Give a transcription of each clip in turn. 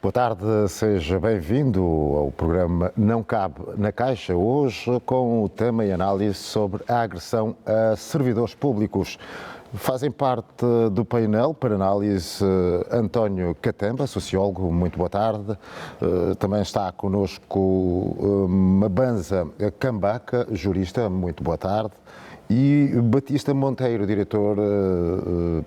Boa tarde, seja bem-vindo ao programa Não Cabe na Caixa, hoje com o tema e análise sobre a agressão a servidores públicos. Fazem parte do painel para análise António Catemba, sociólogo, muito boa tarde. Também está connosco Mabanza Cambaca, jurista, muito boa tarde. E Batista Monteiro, diretor,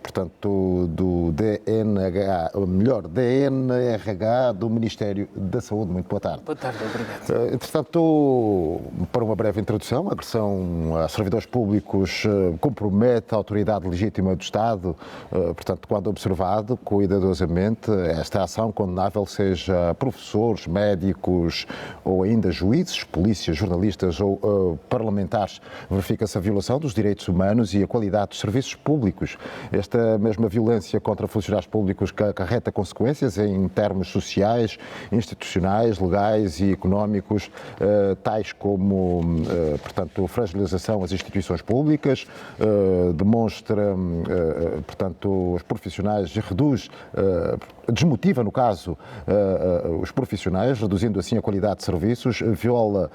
portanto, do DNRH, ou melhor, DNRH do Ministério da Saúde. Muito boa tarde. Boa tarde, obrigado. Entretanto, para uma breve introdução, a agressão a servidores públicos compromete a autoridade legítima do Estado, portanto, quando observado cuidadosamente, esta ação condenável, seja professores, médicos ou ainda juízes, polícias, jornalistas ou parlamentares, verifica-se a violação dos direitos humanos e a qualidade dos serviços públicos. Esta mesma violência contra funcionários públicos que acarreta consequências em termos sociais, institucionais, legais e económicos, tais como, portanto, fragilização das instituições públicas, demonstra, portanto, os profissionais, desmotiva, no caso, os profissionais, reduzindo assim a qualidade de serviços, viola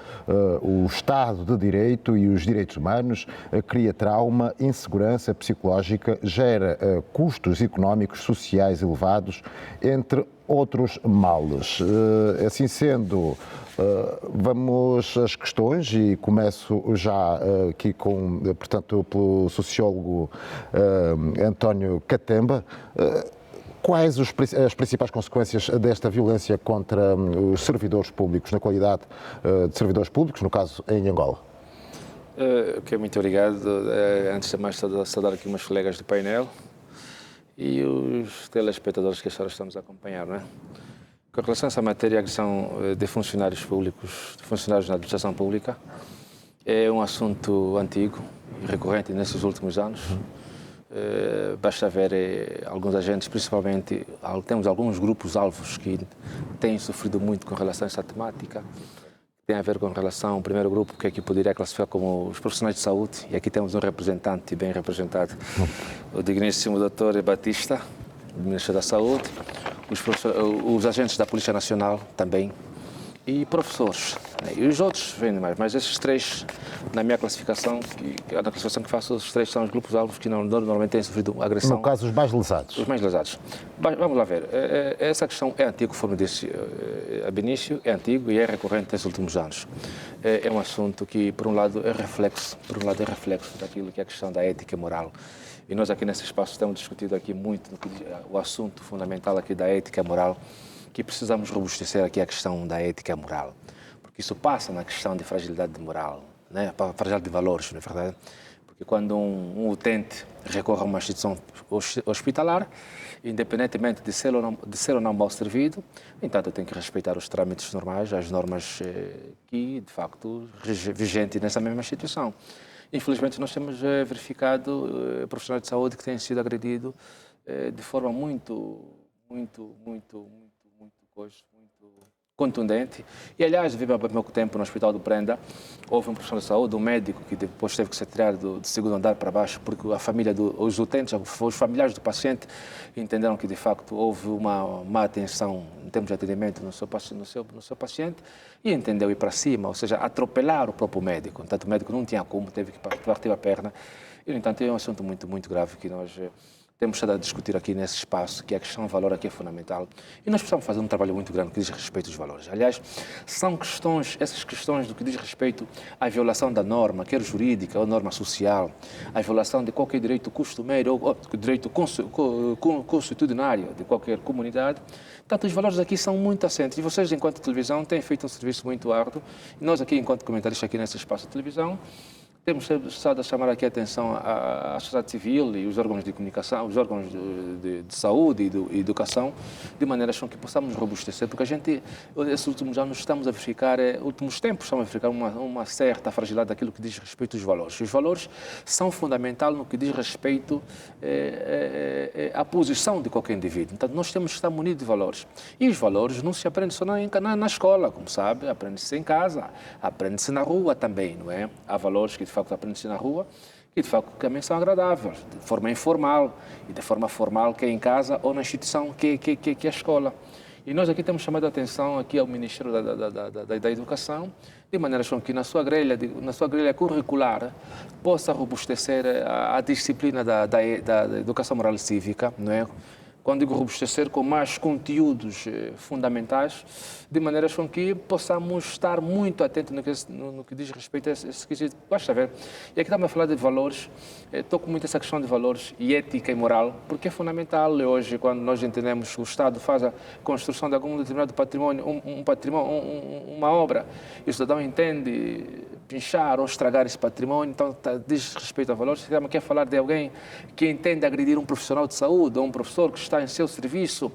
o Estado de Direito e os direitos humanos, cria trauma, insegurança psicológica, gera custos económicos, sociais elevados, entre outros males. Assim sendo, vamos às questões e começo já aqui com, portanto, pelo sociólogo António Catemba. Quais as principais consequências desta violência contra os servidores públicos, na qualidade de servidores públicos, no caso em Angola? Ok, muito obrigado. Antes de mais, saudar aqui meus colegas do painel e os telespectadores que agora estamos a acompanhar, não é? Com relação a essa matéria, a agressão de funcionários públicos, de funcionários na administração pública, é um assunto antigo e recorrente nesses últimos anos. Basta ver alguns agentes, principalmente, temos alguns grupos-alvos que têm sofrido muito com relação a essa temática. Tem a ver com relação ao primeiro grupo, que aqui poderia classificar como os profissionais de saúde, e aqui temos um representante bem representado, o digníssimo Dr. Batista, do Ministério da Saúde, os agentes da Polícia Nacional também, e professores. E os outros vêm mais, mas esses três, na minha classificação, na classificação que faço, os três são os grupos-alvos que normalmente têm sofrido agressão. No caso, os mais lesados. Os mais lesados. Vamos lá ver. Essa questão é antiga, como disse a Benício, é antigo e é recorrente nesses últimos anos. É um assunto que, por um lado, é reflexo daquilo que é a questão da ética e moral. E nós aqui nesse espaço temos discutido aqui muito o assunto fundamental aqui da ética e moral, que precisamos robustecer aqui a questão da ética e moral, porque isso passa na questão de fragilidade de moral, né? Fragilidade de valores, não é verdade? Porque quando um utente recorre a uma instituição hospitalar, independentemente de ser ou não mal servido, entanto tem que respeitar os trâmites normais, as normas que, de facto, vigentes nessa mesma instituição. Infelizmente, nós temos verificado profissionais de saúde que têm sido agredidos de forma muito contundente. E, aliás, vive há pouco tempo no Hospital do Prenda, houve um profissional de saúde, um médico, que depois teve que ser tirado do segundo andar para baixo, porque a família, os utentes, os familiares do paciente, entenderam que, de facto, houve uma má atenção em termos de atendimento no seu paciente, e entendeu ir para cima, ou seja, atropelar o próprio médico. Portanto, o médico não tinha como, teve que partir a perna. E, no entanto, é um assunto muito grave que nós temos estado a discutir aqui nesse espaço, que a questão do valor aqui é fundamental. E nós precisamos fazer um trabalho muito grande que diz respeito aos valores. Aliás, são essas questões do que diz respeito à violação da norma, quer jurídica ou norma social, à violação de qualquer direito costumeiro ou direito constitucionário de qualquer comunidade. Portanto, os valores aqui são muito assentes. E vocês, enquanto televisão, têm feito um serviço muito árduo. E nós aqui, enquanto comentaristas aqui nesse espaço de televisão, temos estado a chamar aqui a atenção à sociedade civil e os órgãos de comunicação, os órgãos de saúde e de educação, de maneira que possamos robustecer, porque a gente, esses últimos anos, últimos tempos, estamos a verificar uma certa fragilidade daquilo que diz respeito aos valores. Os valores são fundamentais no que diz respeito à posição de qualquer indivíduo. Então, nós temos que estar munidos de valores. E os valores não se aprendem só na escola, como sabe, aprende-se em casa, aprende-se na rua também, não é? Há valores que de facto aprende-se na rua e de facto também são agradáveis, de forma informal e de forma formal, que é em casa ou na instituição que é a escola. E nós aqui temos chamado a atenção aqui ao Ministério da Educação, de maneira que na sua grelha curricular possa robustecer a disciplina da educação moral e cívica, não é? Quando digo robustecer, com mais conteúdos fundamentais, de maneira com que possamos estar muito atentos no que diz respeito a esse quesito. Basta ver. E aqui estamos a falar de valores, toco muito essa questão de valores e ética e moral, porque é fundamental hoje, quando nós entendemos que o Estado faz a construção de algum determinado património, uma obra, e o cidadão entende pinchar ou estragar esse património, então diz respeito a valores. Se quer falar de alguém que entende agredir um profissional de saúde ou um professor que está em seu serviço,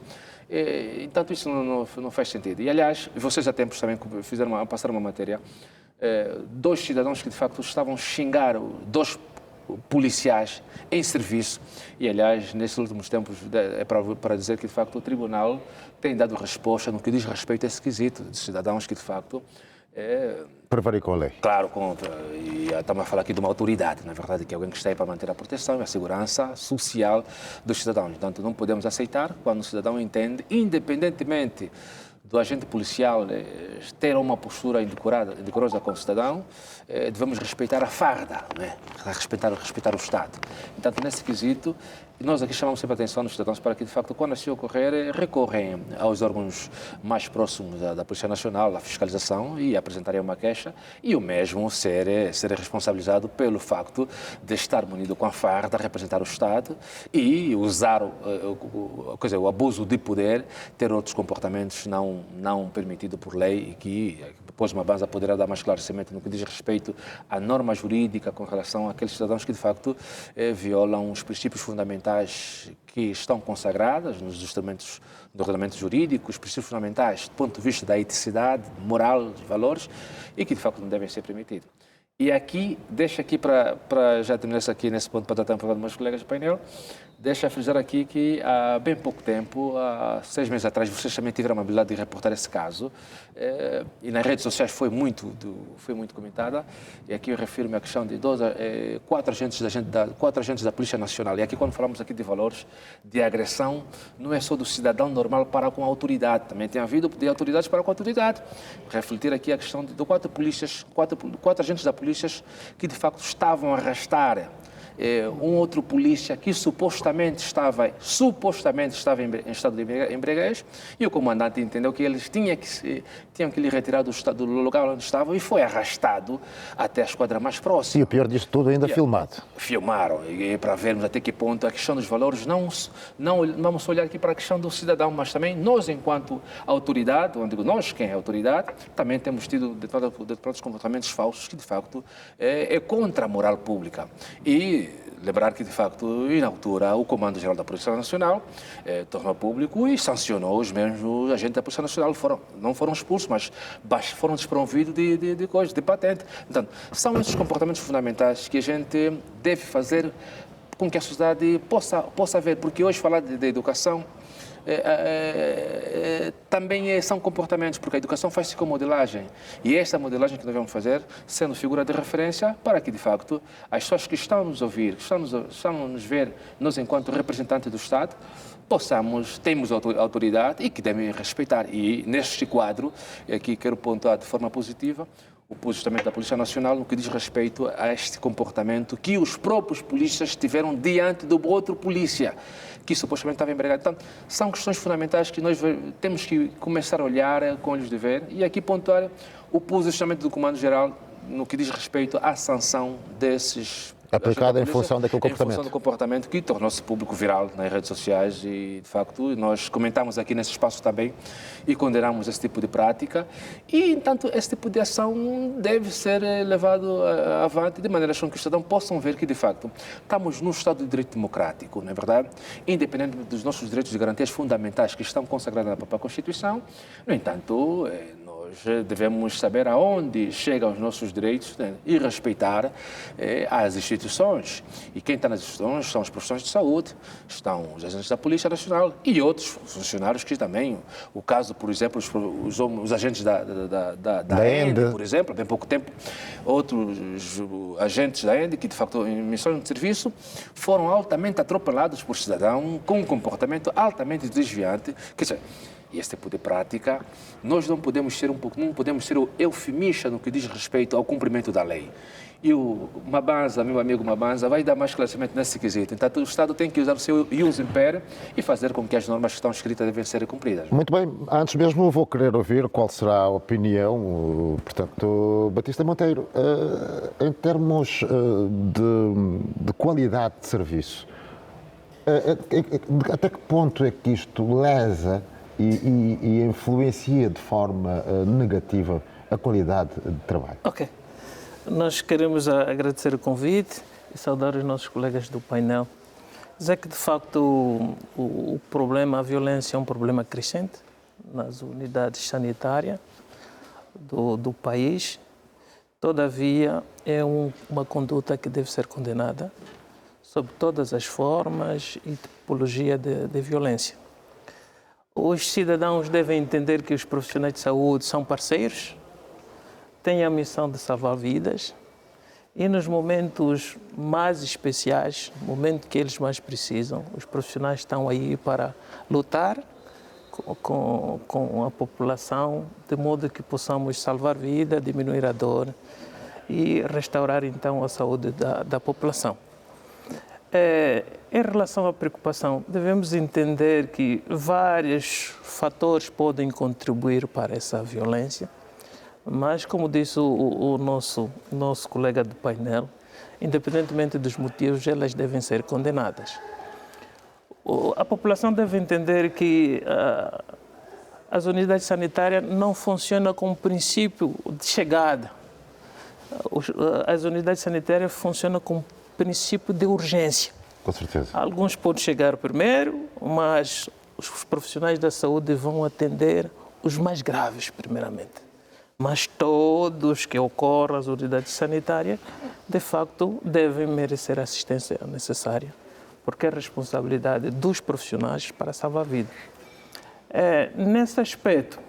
então isso não faz sentido. E, aliás, vocês há tempos também passaram uma matéria, dois cidadãos que, de facto, estavam a xingar dois policiais em serviço e, aliás, nesses últimos tempos é para dizer que, de facto, o Tribunal tem dado resposta no que diz respeito a esse quesito de cidadãos que, de facto, prevaricou a lei. Claro, e estamos a falar aqui de uma autoridade, na verdade, que é alguém que está aí para manter a proteção e a segurança social dos cidadãos. Portanto, não podemos aceitar quando o cidadão entende, independentemente do agente policial ter uma postura indecorosa com o cidadão, devemos respeitar a farda, não é? respeitar o Estado. Então, nesse quesito, nós aqui chamamos sempre a atenção dos cidadãos para que, de facto, quando assim ocorrer, recorrem aos órgãos mais próximos da Polícia Nacional, à fiscalização, e apresentarem uma queixa, e o mesmo ser responsabilizado pelo facto de estar munido com a farda, representar o Estado e usar o abuso de poder, ter outros comportamentos não permitidos por lei e que depois uma base poderá dar mais esclarecimento no que diz respeito à norma jurídica com relação àqueles cidadãos que, de facto, violam os princípios fundamentais que estão consagrados nos instrumentos do ordenamento jurídico, os princípios fundamentais do ponto de vista da eticidade, moral, de valores, e que, de facto, não devem ser permitidos. E aqui, deixa aqui para já terminar isso aqui nesse ponto, para estar falando com meus colegas do painel, deixa frisar aqui que há bem pouco tempo, há 6 meses atrás, vocês também tiveram a amabilidade de reportar esse caso, e nas redes sociais foi muito comentada, e aqui eu refiro-me à questão de 4 agentes da Polícia Nacional. E aqui, quando falamos aqui de valores de agressão, não é só do cidadão normal para com a autoridade, também tem havido de autoridades para com a autoridade. Refletir aqui a questão de 4 agentes da polícia que, de facto, estavam a arrastar um outro polícia que supostamente estava em estado de embriaguez, e o comandante entendeu que eles tinham que lhe retirar do lugar onde estavam e foi arrastado até a esquadra mais próxima. E o pior disto tudo ainda filmado. Filmaram, e para vermos até que ponto a questão dos valores, não vamos olhar aqui para a questão do cidadão, mas também nós, enquanto autoridade, onde digo nós, quem é autoridade, também temos tido determinados comportamentos falsos que, de facto, é contra a moral pública. E lembrar que, de facto, na altura, o Comando-Geral da Polícia Nacional tornou público e sancionou os mesmos agentes da Polícia Nacional. Não foram expulsos, mas foram desprovidos de patente. Então, são esses comportamentos fundamentais que a gente deve fazer com que a sociedade possa ver, porque hoje falar de educação também são comportamentos, porque a educação faz-se com modelagem. E esta modelagem que nós vamos fazer, sendo figura de referência, para que, de facto, as pessoas que estão a nos ouvir, que estão a nos ver, nós, enquanto representantes do Estado, temos autoridade e que devem respeitar. E, neste quadro, aqui quero pontuar de forma positiva, o posicionamento da Polícia Nacional no que diz respeito a este comportamento que os próprios polícias tiveram diante do outro polícia, que supostamente estava embriagado. Então, são questões fundamentais que nós temos que começar a olhar com olhos de ver e aqui pontuar o posicionamento do Comando-Geral no que diz respeito à sanção desses aplicada em função daquele comportamento. Em função do comportamento que tornou-se público viral nas redes sociais e, de facto, nós comentamos aqui nesse espaço também e condenamos esse tipo de prática e, entanto, esse tipo de ação deve ser levado avante de maneira que os cidadãos possam ver que, de facto, estamos num Estado de direito democrático, não é verdade? Independente dos nossos direitos e garantias fundamentais que estão consagrados na própria Constituição, no entanto, nós devemos saber aonde chegam os nossos direitos, né, e respeitar as instituições. E quem está nas instituições são os profissionais de saúde, estão os agentes da Polícia Nacional e outros funcionários que também, o caso, por exemplo, os agentes da ENDE, por exemplo, há bem pouco tempo, outros agentes da ENDE que, de facto, em missões de serviço, foram altamente atropelados por cidadão com um comportamento altamente desviante. Quer dizer, E esse tipo de prática, nós não podemos ser não podemos ser eufemistas no que diz respeito ao cumprimento da lei. E o Mabanza, meu amigo Mabanza, vai dar mais esclarecimento nesse quesito. Então, o Estado tem que usar o seu ius imper e fazer com que as normas que estão escritas devem ser cumpridas. Muito bem, antes mesmo vou querer ouvir qual será a opinião, portanto, Batista Monteiro, em termos de qualidade de serviço, até que ponto é que isto lesa e influencia de forma negativa a qualidade de trabalho? Ok. Nós queremos agradecer o convite e saudar os nossos colegas do painel. Dizer que, de facto, o problema, a violência é um problema crescente nas unidades sanitárias do país. Todavia, é uma conduta que deve ser condenada sob todas as formas e tipologia de violência. Os cidadãos devem entender que os profissionais de saúde são parceiros, têm a missão de salvar vidas e nos momentos mais especiais, no momento que eles mais precisam, os profissionais estão aí para lutar com a população, de modo que possamos salvar vida, diminuir a dor e restaurar então a saúde da população. Em relação à preocupação, devemos entender que vários fatores podem contribuir para essa violência, mas, como disse o nosso colega do painel, independentemente dos motivos, elas devem ser condenadas. A população deve entender que as unidades sanitárias não funcionam com princípio de chegada. As unidades sanitárias funcionam com princípio de urgência. Com certeza. Alguns podem chegar primeiro, mas os profissionais da saúde vão atender os mais graves primeiramente. Mas todos que ocorrem às unidades sanitárias, de facto, devem merecer a assistência necessária, porque é responsabilidade dos profissionais para salvar a vida. Nesse aspecto,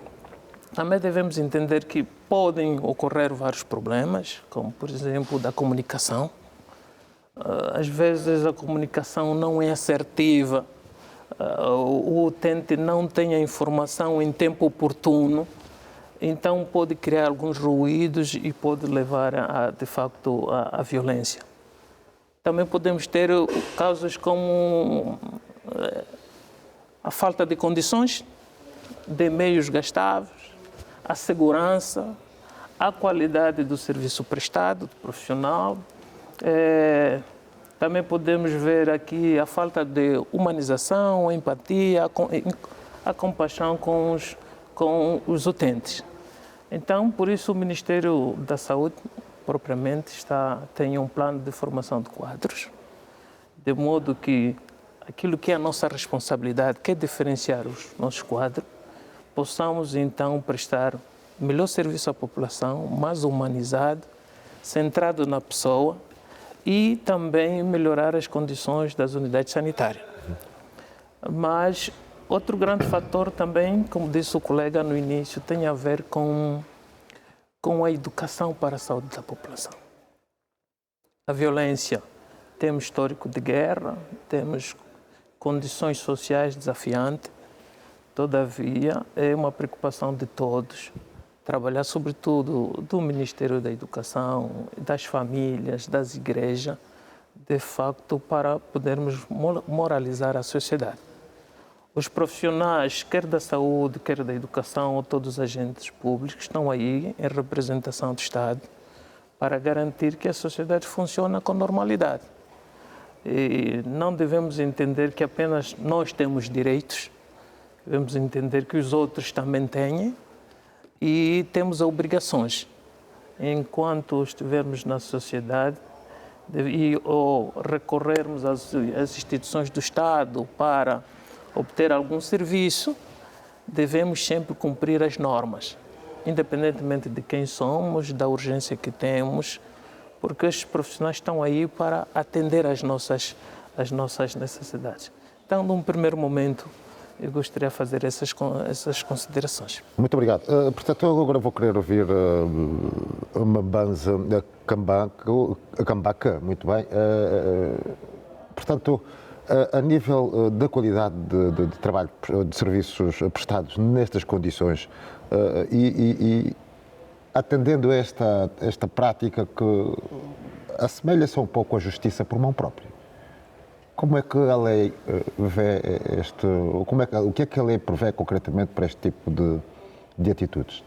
também devemos entender que podem ocorrer vários problemas, como, por exemplo, da comunicação. Às vezes a comunicação não é assertiva, o utente não tem a informação em tempo oportuno, então pode criar alguns ruídos e pode levar, de facto, à violência. Também podemos ter casos como a falta de condições, de meios gastáveis, a segurança, a qualidade do serviço prestado, do profissional. Também podemos ver aqui a falta de humanização, a empatia, a compaixão com os utentes. Então, por isso, o Ministério da Saúde, propriamente, tem um plano de formação de quadros, de modo que aquilo que é a nossa responsabilidade, que é diferenciar os nossos quadros, possamos, então, prestar melhor serviço à população, mais humanizado, centrado na pessoa e também melhorar as condições das unidades sanitárias. Mas outro grande fator também, como disse o colega no início, tem a ver com a educação para a saúde da população. A violência, temos histórico de guerra, temos condições sociais desafiantes, todavia é uma preocupação de todos trabalhar sobretudo do Ministério da Educação, das famílias, das igrejas, de facto para podermos moralizar a sociedade. Os profissionais, quer da saúde, quer da educação, ou todos os agentes públicos, estão aí em representação do Estado para garantir que a sociedade funciona com normalidade. E não devemos entender que apenas nós temos direitos, devemos entender que os outros também têm e temos obrigações. Enquanto estivermos na sociedade ou recorrermos às instituições do Estado para obter algum serviço, devemos sempre cumprir as normas, independentemente de quem somos, da urgência que temos, porque estes profissionais estão aí para atender às nossas necessidades. Então, num primeiro momento, eu gostaria de fazer essas considerações. Muito obrigado. Portanto, eu agora vou querer ouvir uma banza Cambaca, muito bem. Portanto, A nível da qualidade de trabalho, de serviços prestados nestas condições e atendendo a esta prática que assemelha-se um pouco à justiça por mão própria, como é que a lei vê o que é que a lei prevê concretamente para este tipo de atitudes?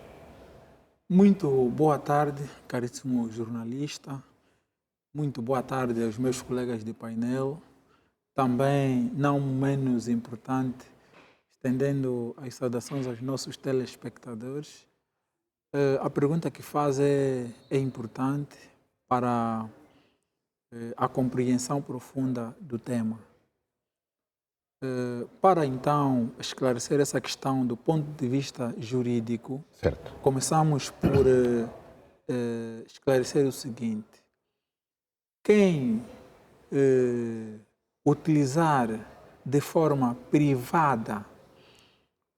Muito boa tarde, caríssimo jornalista. Muito boa tarde aos meus colegas de painel. Também, não menos importante, estendendo as saudações aos nossos telespectadores. A pergunta que faz é importante para a compreensão profunda do tema. Para então esclarecer essa questão do ponto de vista jurídico, Certo. começamos por esclarecer o seguinte: quem utilizar de forma privada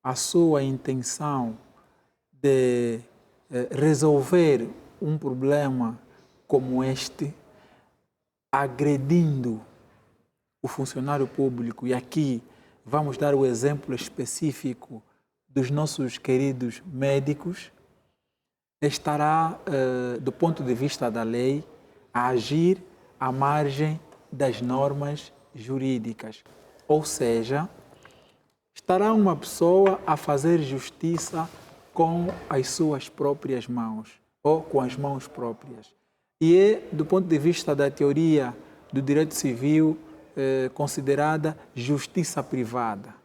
a sua intenção de resolver um problema como este, agredindo o funcionário público, e aqui vamos dar o exemplo específico dos nossos queridos médicos, estará, do ponto de vista da lei, a agir à margem das normas jurídicas. Ou seja, estará uma pessoa a fazer justiça com as suas próprias mãos, ou com as mãos próprias. E é, do ponto de vista da teoria do direito civil, considerada justiça privada.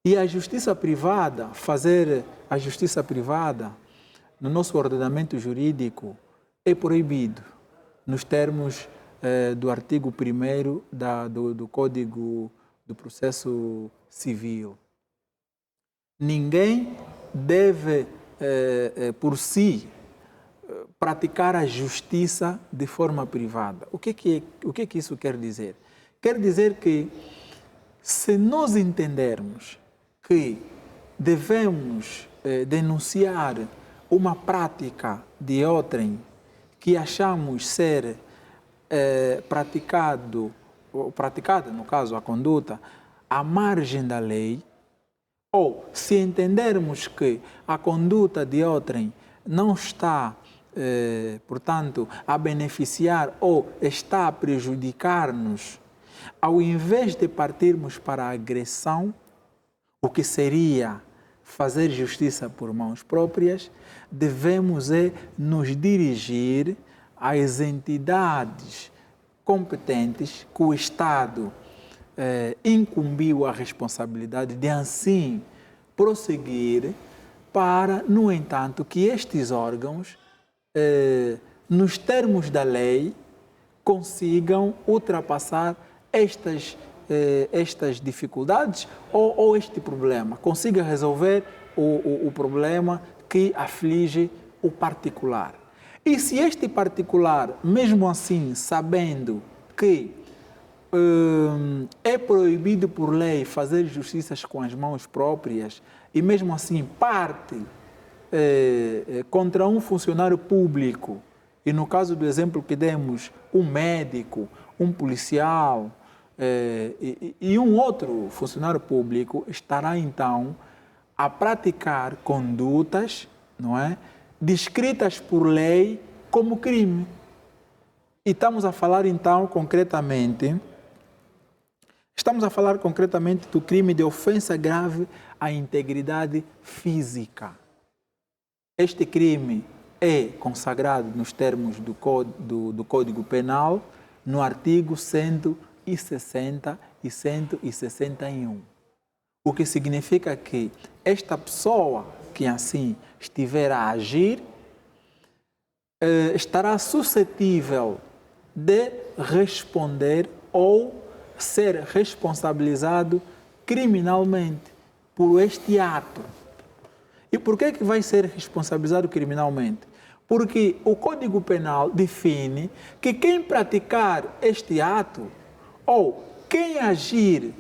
E a justiça privada, fazer a justiça privada, no nosso ordenamento jurídico, é proibido, nos termos do artigo 1º do Código do Processo Civil. Ninguém deve, por si, praticar a justiça de forma privada. O que isso quer dizer? Quer dizer que, se nós entendermos que devemos denunciar uma prática de outrem que achamos ser praticada, no caso, a conduta, à margem da lei, ou se entendermos que a conduta de outrem não está, portanto, a beneficiar ou está a prejudicar-nos, ao invés de partirmos para a agressão, o que seria fazer justiça por mãos próprias, devemos nos dirigir às entidades competentes que o Estado incumbiu a responsabilidade de assim prosseguir para, no entanto, que estes órgãos, nos termos da lei, consigam ultrapassar estas dificuldades ou este problema, consiga resolver o problema que aflige o particular. E se este particular, mesmo assim, sabendo que é proibido por lei fazer justiças com as mãos próprias e mesmo assim parte contra um funcionário público, e no caso do exemplo que demos, um médico, um policial e um outro funcionário público, estará então a praticar condutas, não é, descritas por lei como crime. E estamos a falar então concretamente do crime de ofensa grave à integridade física. Este crime é consagrado nos termos do Código Penal, no artigo 160 e 161. O que significa que esta pessoa que assim estiver a agir estará suscetível de responder ou ser responsabilizado criminalmente por este ato. E por que vai ser responsabilizado criminalmente? Porque o Código Penal define que quem praticar este ato ou quem agir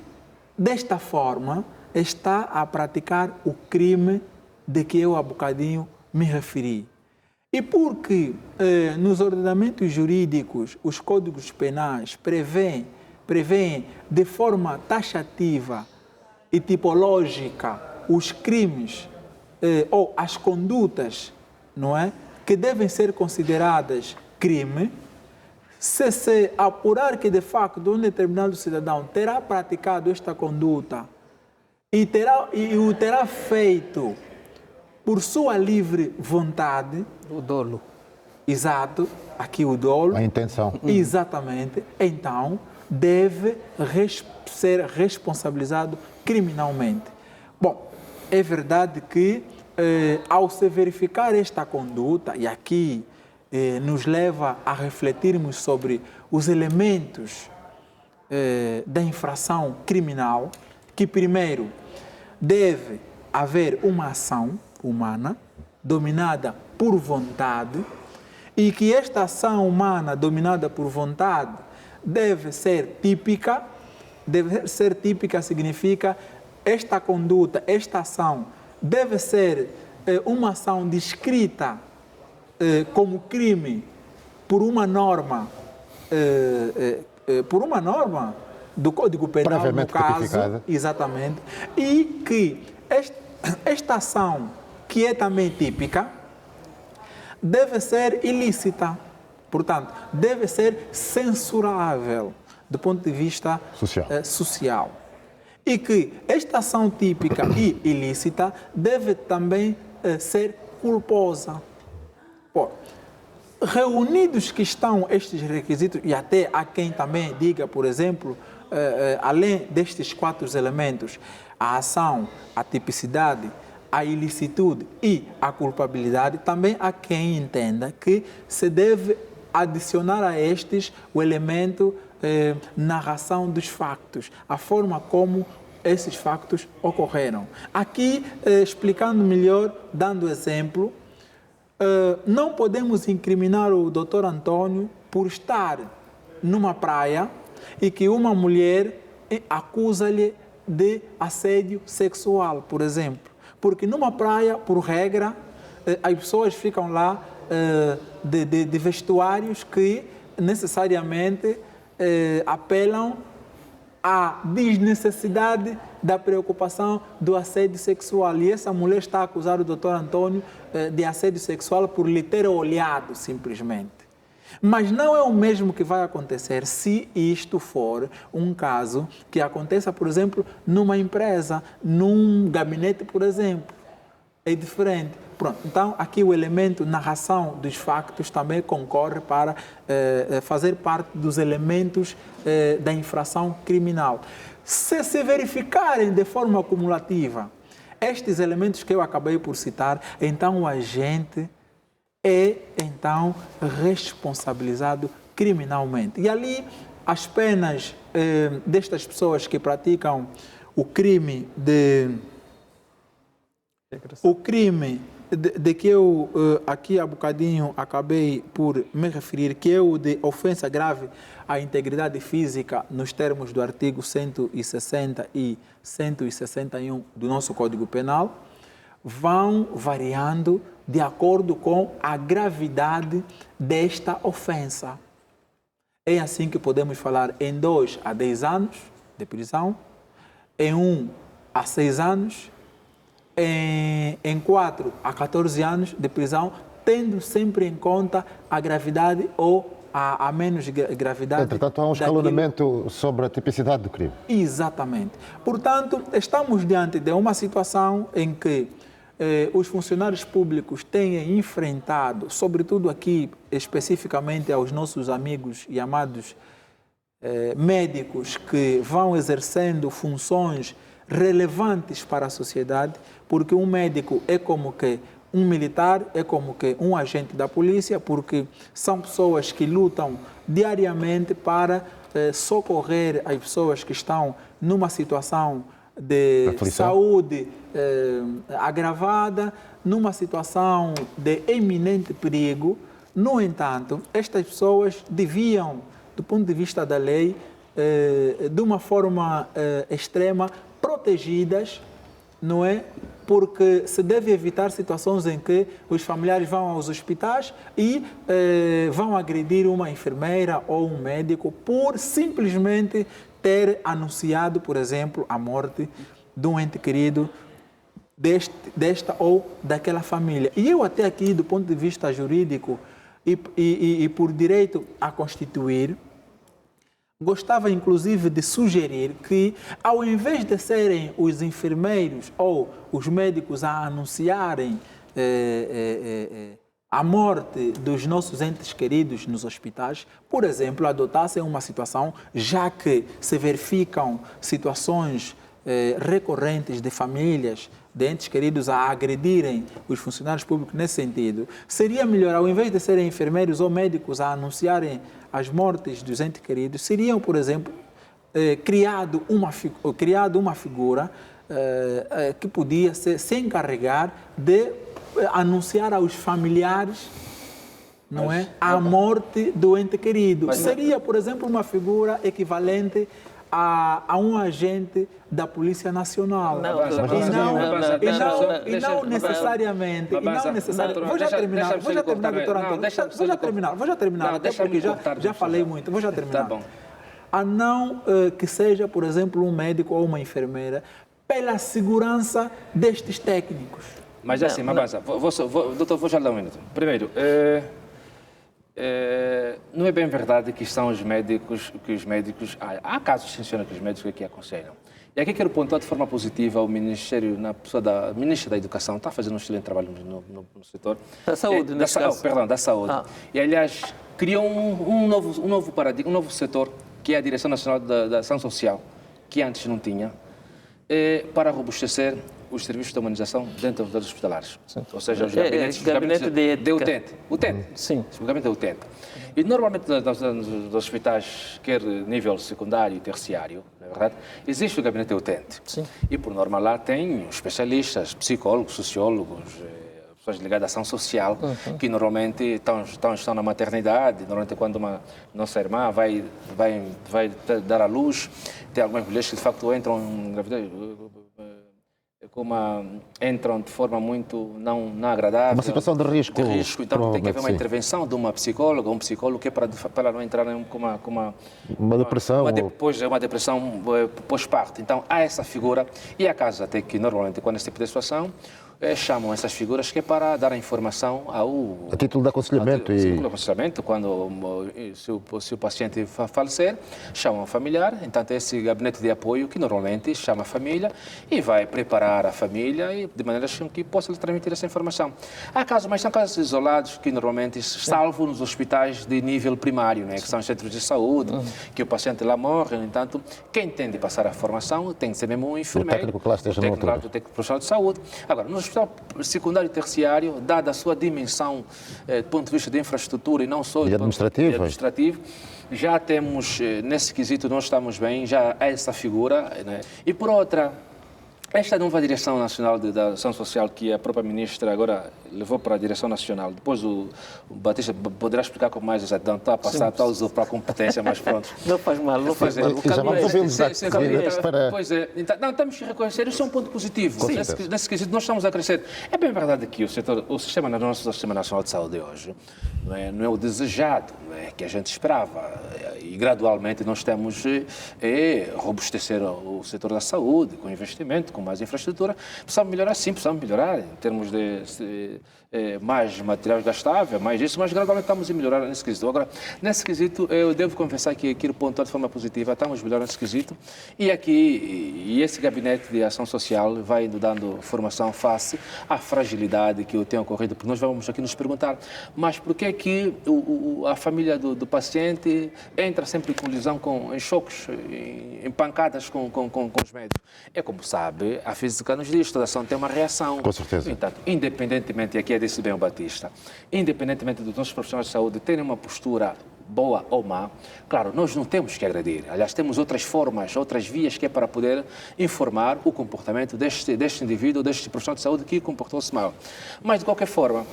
desta forma está a praticar o crime de que eu há bocadinho me referi. E porque nos ordenamentos jurídicos os códigos penais prevêem prevêem de forma taxativa e tipológica os crimes ou as condutas, não é, que devem ser consideradas crime, se apurar que de facto um determinado cidadão terá praticado esta conduta e o terá feito por sua livre vontade, O dolo. exato, aqui o dolo, A intenção. exatamente, então deve ser responsabilizado criminalmente. Bom, é verdade que ao se verificar esta conduta, e aqui nos leva a refletirmos sobre os elementos da infração criminal, que primeiro deve haver uma ação humana dominada por vontade e que esta ação humana dominada por vontade deve ser típica. Deve ser típica significa esta conduta, esta ação deve ser uma ação descrita como crime por uma norma do Código Penal, no Previamente caso, tipificada. exatamente, e que esta ação, que é também típica, deve ser ilícita, portanto, deve ser censurável do ponto de vista social. E que esta ação típica e ilícita deve também ser culposa. Bom, reunidos que estão estes requisitos, e até há quem também diga, por exemplo, além destes 4 elementos, a ação, a tipicidade, a ilicitude e a culpabilidade, também há quem entenda que se deve adicionar a estes o elemento narração dos factos, a forma como esses factos ocorreram. Aqui, explicando melhor, dando exemplo, não podemos incriminar o Dr. Antônio por estar numa praia e que uma mulher acusa-lhe de assédio sexual, por exemplo. Porque numa praia, por regra, as pessoas ficam lá de vestuários que necessariamente apelam à desnecessidade da preocupação do assédio sexual. E essa mulher está a acusar o Dr. Antônio de assédio sexual por lhe ter olhado, simplesmente. Mas não é o mesmo que vai acontecer se isto for um caso que aconteça, por exemplo, numa empresa, num gabinete, por exemplo. É diferente. Pronto, então, aqui o elemento narração dos factos também concorre para fazer parte dos elementos da infração criminal. Se verificarem de forma acumulativa estes elementos que eu acabei por citar, então o agente é então responsabilizado criminalmente. E ali as penas destas pessoas que praticam o crime de que eu aqui há bocadinho acabei por me referir, que é o de ofensa grave à integridade física nos termos do artigo 160 e 161 do nosso Código Penal, vão variando de acordo com a gravidade desta ofensa. É assim que podemos falar em 2 a 10 anos de prisão, em 1 a 6 anos, em 4 a 14 anos de prisão, tendo sempre em conta a gravidade ou a menos gravidade. Entretanto, há um escalonamento sobre a tipicidade do crime. Exatamente. Portanto, estamos diante de uma situação em que os funcionários públicos têm enfrentado, sobretudo aqui, especificamente aos nossos amigos e amados médicos que vão exercendo funções relevantes para a sociedade, porque um médico é como que um militar, é como que um agente da polícia, porque são pessoas que lutam diariamente para socorrer as pessoas que estão numa situação de saúde agravada, numa situação de eminente perigo. No entanto, estas pessoas deviam, do ponto de vista da lei, de uma forma extrema, protegidas, não é? porque se deve evitar situações em que os familiares vão aos hospitais e vão agredir uma enfermeira ou um médico por simplesmente ter anunciado, por exemplo, a morte de um ente querido desta ou daquela família. E eu até aqui, do ponto de vista jurídico e por direito a constituir, gostava inclusive de sugerir que, ao invés de serem os enfermeiros ou os médicos a anunciarem a morte dos nossos entes queridos nos hospitais, por exemplo, adotassem uma situação, já que se verificam situações recorrentes de famílias, de entes queridos a agredirem os funcionários públicos nesse sentido, seria melhor, ao invés de serem enfermeiros ou médicos a anunciarem as mortes dos entes queridos, seriam, por exemplo, criado uma figura que podia se encarregar de anunciar aos familiares, não é, a morte do ente querido. Seria, por exemplo, uma figura equivalente a um agente da Polícia Nacional. E não necessariamente. Vou já terminar, doutor Antônio. Vou já terminar, até porque já falei muito. Vou já terminar. A não que seja, por exemplo, um médico ou uma enfermeira, pela segurança destes técnicos. Mas assim, doutor, vou já dar um minuto. Primeiro, não é bem verdade que são os médicos, há casos que funcionam que os médicos aqui aconselham. E aqui quero pontuar de forma positiva o Ministério, na pessoa da Ministra da Educação, está fazendo um excelente trabalho no setor. Da saúde, da saúde. E, aliás, criou um novo paradigma, um novo setor, que é a Direção Nacional da Ação Social, que antes não tinha, para robustecer os serviços de humanização dentro dos hospitalares. Sim. Ou seja, os gabinetes de utente. Sim. O gabinete de utente. E normalmente nos hospitais, quer nível secundário e terciário, na verdade, existe o gabinete de utente. Sim. E por norma lá tem especialistas, psicólogos, sociólogos, pessoas ligadas à ação social, que normalmente estão na maternidade. Normalmente quando uma nossa irmã vai dar à luz, tem algumas mulheres que de facto entram em gravidez, entram de forma muito não agradável. Uma situação de risco. Então tem que haver uma intervenção de uma psicóloga, um psicólogo, que é para não entrar com uma depressão. Uma depressão pós-parto. Então há essa figura, e há casos até que normalmente quando esse tipo de situação chamam essas figuras que é para dar a informação a título de aconselhamento. Se o paciente falecer, chamam o familiar, então tem esse gabinete de apoio que normalmente chama a família e vai preparar a família e de maneira que possa lhe transmitir essa informação. Há casos, mas são casos isolados que normalmente, salvo nos hospitais de nível primário, né, que são os centros de saúde, que o paciente lá morre, no entanto, quem tem de passar a formação tem de ser mesmo um enfermeiro, o técnico que lá esteja no técnico profissional de saúde. Agora, no hospital secundário e terciário, dada a sua dimensão do ponto de vista de infraestrutura e não só do administrativo, já temos, nesse quesito, nós estamos bem, já há essa figura, né? E por outra, esta nova Direção Nacional da Ação Social, que a própria Ministra agora levou para a Direção Nacional, depois o Batista poderá explicar com mais exatidão, está a passar, está a usar para a competência, mas pronto. Não faz mal. Pois é, então, não, temos que reconhecer, isso é um ponto positivo. Nesse quesito, nós estamos a crescer. É bem verdade que o Sistema Nacional de Saúde hoje não é o desejado, não é que a gente esperava. E gradualmente nós temos robustecer o setor da saúde, com investimento, com mais infraestrutura. Precisamos melhorar em termos de mais materiais gastáveis, mais isso, mas gradualmente estamos a melhorar nesse quesito. Agora, nesse quesito, eu devo confessar que aquilo pontuado de forma positiva, estamos melhorando nesse quesito, e esse gabinete de ação social vai nos dando formação face à fragilidade que tem ocorrido, porque nós vamos aqui nos perguntar, mas por que é que a família do paciente entra sempre em colisão, em choques, em pancadas com os médicos? É como sabe, a física nos diz, toda ação tem uma reação. Com certeza. Então, independentemente, e aqui disse bem o Batista, independentemente dos nossos profissionais de saúde terem uma postura boa ou má, claro, nós não temos que agredir. Aliás, temos outras formas, outras vias que é para poder informar o comportamento deste indivíduo, deste profissional de saúde que comportou-se mal. Mas, de qualquer forma,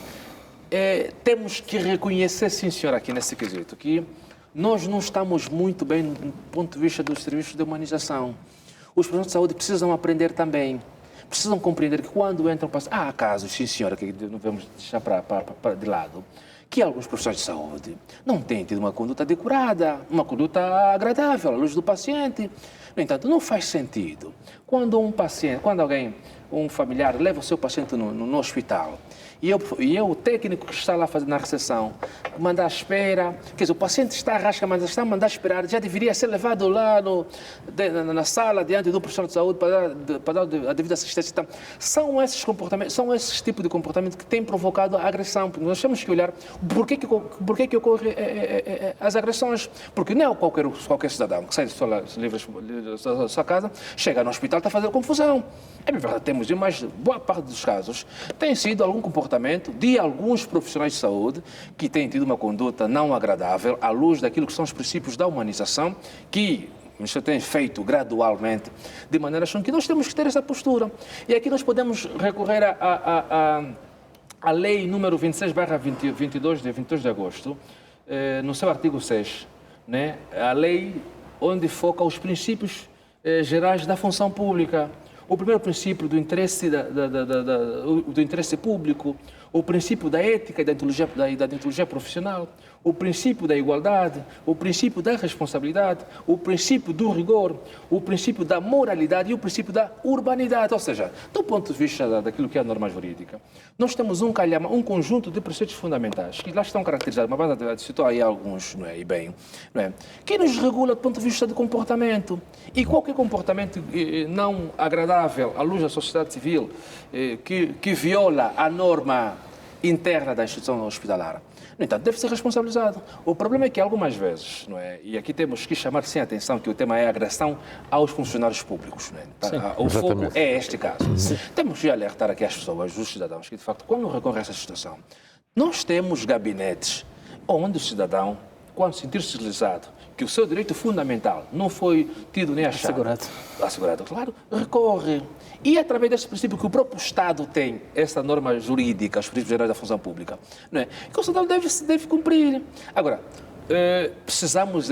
temos que reconhecer, sim senhor, aqui nesse quesito, que nós não estamos muito bem do ponto de vista dos serviços de humanização. Os profissionais de saúde precisam aprender também. precisam compreender que quando entram, há casos, sim senhora, que não devemos deixar de lado, que alguns profissionais de saúde não têm tido uma conduta adequada, uma conduta agradável à luz do paciente. No entanto, não faz sentido quando um familiar leva o seu paciente no hospital e o técnico que está lá na recepção manda à espera, quer dizer, o paciente está arrasca, mas está a mandar esperar, já deveria ser levado lá na sala, diante do profissional de saúde, para dar a devida assistência. Então, são esses comportamentos, são esses tipos de comportamento que têm provocado a agressão. Porque nós temos que olhar por que ocorrem as agressões. Porque não é qualquer cidadão que sai da sua casa, chega no hospital e está a fazer confusão. É verdade, temos, mas boa parte dos casos tem sido algum comportamento de alguns profissionais de saúde que têm tido uma conduta não agradável à luz daquilo que são os princípios da humanização que o Ministério tem feito gradualmente, de maneira que nós temos que ter essa postura. E aqui nós podemos recorrer à lei número 26/22, de 22 de agosto, no seu artigo 6, né? A lei onde foca os princípios gerais da função pública. O primeiro princípio do interesse, do interesse público, o princípio da ética e da deontologia profissional, o princípio da igualdade, o princípio da responsabilidade, o princípio do rigor, o princípio da moralidade e o princípio da urbanidade. Ou seja, do ponto de vista daquilo que é a norma jurídica, nós temos um conjunto de preceitos fundamentais que lá estão caracterizados, mas Banda citou aí alguns, não é? E bem, não é? Que nos regula do ponto de vista do comportamento. E qualquer comportamento não agradável à luz da sociedade civil que viola a norma interna da instituição hospitalar, no entanto, deve ser responsabilizado. O problema é que algumas vezes, não é? E aqui temos que chamar sem atenção que o tema é a agressão aos funcionários públicos. Não é? O foco é este caso. Temos que alertar aqui as pessoas, os cidadãos, que de facto, quando recorre a essa situação, nós temos gabinetes onde o cidadão, quando sentir-se deslizado, que o seu direito fundamental não foi tido nem achado, assegurado, claro, recorre. E é através desse princípio que o próprio Estado tem essa norma jurídica, os princípios gerais da função pública, não é? Que o cidadão deve cumprir. Agora, precisamos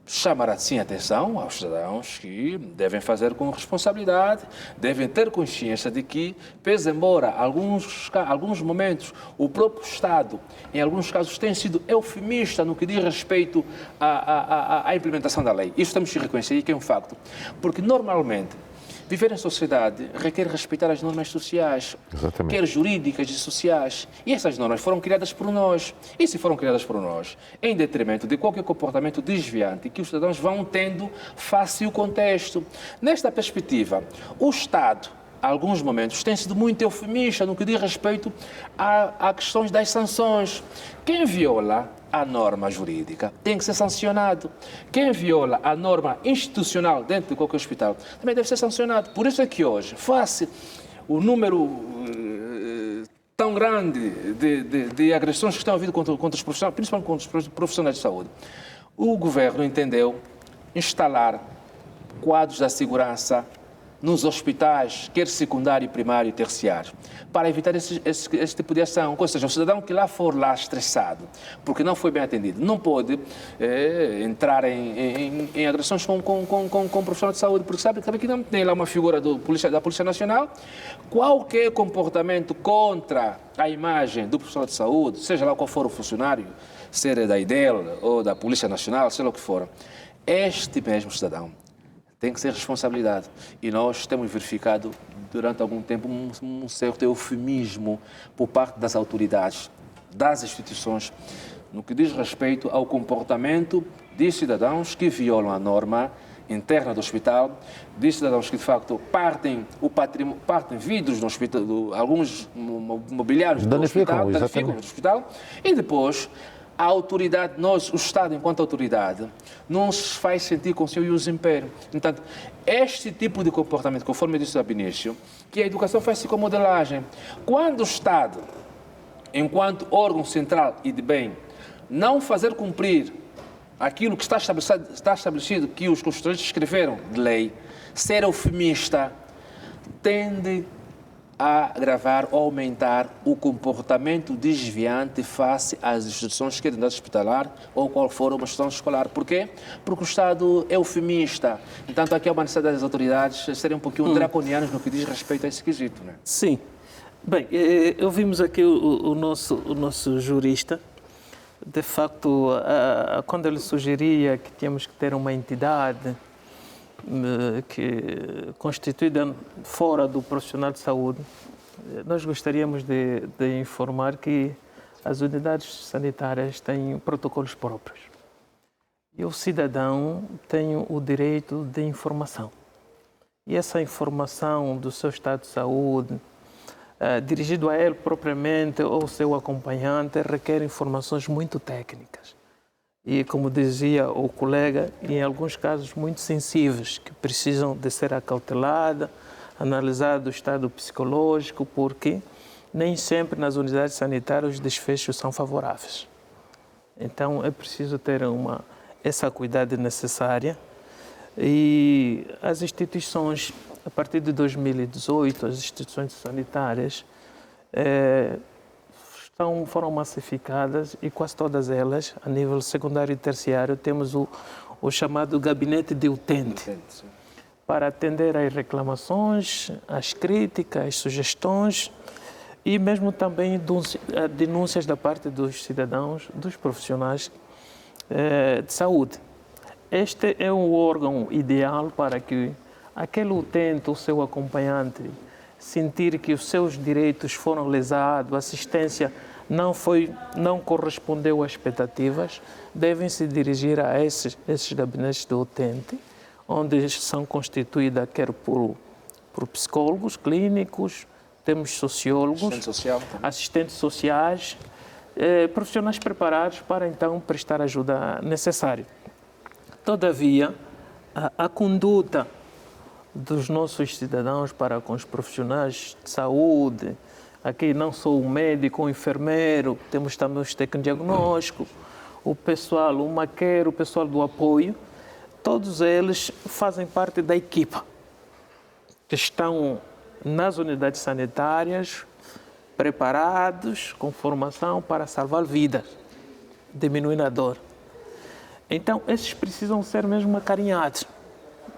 chamar assim a atenção aos cidadãos que devem fazer com responsabilidade, devem ter consciência de que, pese embora alguns momentos o próprio Estado, em alguns casos, tem sido eufemista no que diz respeito à implementação da lei. Isso temos que reconhecer e que é um facto. Porque, normalmente, viver em sociedade requer respeitar as normas sociais, quer jurídicas e sociais. E essas normas foram criadas por nós. E se foram criadas por nós, em detrimento de qualquer comportamento desviante que os cidadãos vão tendo face ao contexto. Nesta perspectiva, o Estado, a alguns momentos, tem sido muito eufemista no que diz respeito a questões das sanções. Quem viola a norma jurídica tem que ser sancionado. Quem viola a norma institucional dentro de qualquer hospital também deve ser sancionado. Por isso é que hoje, face o número tão grande de agressões que estão havido contra os profissionais, principalmente contra os profissionais de saúde, o governo entendeu instalar quadros da segurança nos hospitais, quer secundário, primário e terciário, para evitar esse tipo de ação. Ou seja, o cidadão que lá for estressado, porque não foi bem atendido, não pode entrar em agressões com o profissional de saúde, porque sabe que não tem lá uma figura da Polícia Nacional. Qualquer comportamento contra a imagem do profissional de saúde, seja lá qual for o funcionário, seja da IDEL ou da Polícia Nacional, seja lá o que for, este mesmo cidadão tem que ser responsabilidade. E nós temos verificado durante algum tempo um certo eufemismo por parte das autoridades, das instituições, no que diz respeito ao comportamento de cidadãos que violam a norma interna do hospital, de cidadãos que de facto partem vidros no hospital, alguns mobiliários do hospital, danificam o hospital, e depois a autoridade, o Estado, enquanto autoridade, não se faz sentir com o seu ius império. Portanto, este tipo de comportamento, conforme eu disse no início, que a educação faz-se com modelagem. Quando o Estado, enquanto órgão central e de bem, não fazer cumprir aquilo que está estabelecido, que os constituintes escreveram de lei, ser eufemista, tende a agravar ou aumentar o comportamento desviante face às instituições, quer dentro hospitalar ou qual for uma instituição escolar. Por quê? Porque o Estado é eufemista. Portanto, aqui é uma necessidade das autoridades serem um pouquinho draconianas no que diz respeito a esse quesito, né? Sim. Bem, ouvimos aqui o nosso jurista. De facto, quando ele sugeria que tínhamos que ter uma entidade constituída fora do profissional de saúde, nós gostaríamos de informar que as unidades sanitárias têm protocolos próprios. E o cidadão tem o direito de informação. E essa informação do seu estado de saúde, dirigido a ele propriamente ou ao seu acompanhante, requer informações muito técnicas. E, como dizia o colega, em alguns casos muito sensíveis, que precisam de ser acauteladas, analisado o estado psicológico, porque nem sempre nas unidades sanitárias os desfechos são favoráveis. Então, é preciso ter essa cuidado necessária. E as instituições, a partir de 2018, as instituições sanitárias foram massificadas e quase todas elas, a nível secundário e terciário, temos o chamado gabinete de utente, para atender às reclamações, às críticas, às sugestões e mesmo também denúncias da parte dos cidadãos, dos profissionais de saúde. Este é um órgão ideal para que aquele utente, o seu acompanhante, sentir que os seus direitos foram lesados, a assistência não correspondeu às expectativas, devem se dirigir a esses gabinetes de utente, onde são constituídas quer por psicólogos clínicos, temos sociólogos, assistentes sociais, profissionais preparados para então prestar ajuda necessária. Todavia, a conduta dos nossos cidadãos para com os profissionais de saúde, aqui não só o médico, o enfermeiro, temos também os técnicos de diagnóstico, o pessoal, o maqueiro, o pessoal do apoio, todos eles fazem parte da equipa que estão nas unidades sanitárias, preparados, com formação para salvar vidas, diminuir a dor. Então, esses precisam ser mesmo acarinhados,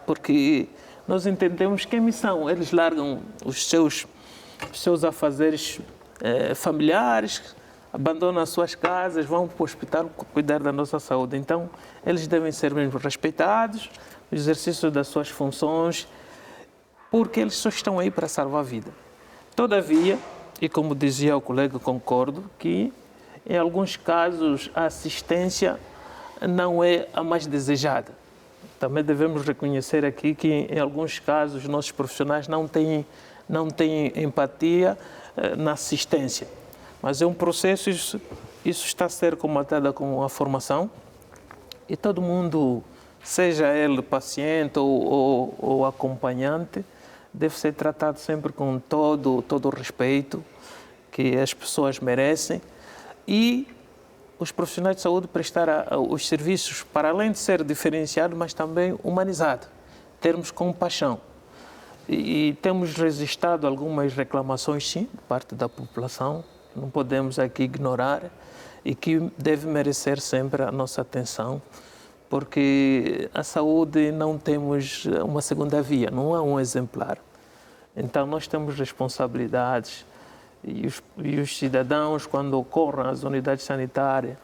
porque nós entendemos que é missão. Eles largam os seus afazeres familiares, abandonam as suas casas, vão para o hospital cuidar da nossa saúde. Então, eles devem ser mesmo respeitados, no exercício das suas funções, porque eles só estão aí para salvar a vida. Todavia, e como dizia o colega, concordo, que em alguns casos a assistência não é a mais desejada. Também devemos reconhecer aqui que em alguns casos os nossos profissionais não têm empatia na assistência. Mas é um processo, isso está a ser comatado com a formação e todo mundo, seja ele paciente ou acompanhante, deve ser tratado sempre com todo o respeito que as pessoas merecem e os profissionais de saúde prestar os serviços, para além de ser diferenciado, mas também humanizado, termos compaixão. E temos registrado algumas reclamações, sim, de parte da população, não podemos aqui ignorar e que deve merecer sempre a nossa atenção, porque a saúde não temos uma segunda via, não é um exemplar. Então nós temos responsabilidades e os cidadãos, quando ocorrem as unidades sanitárias,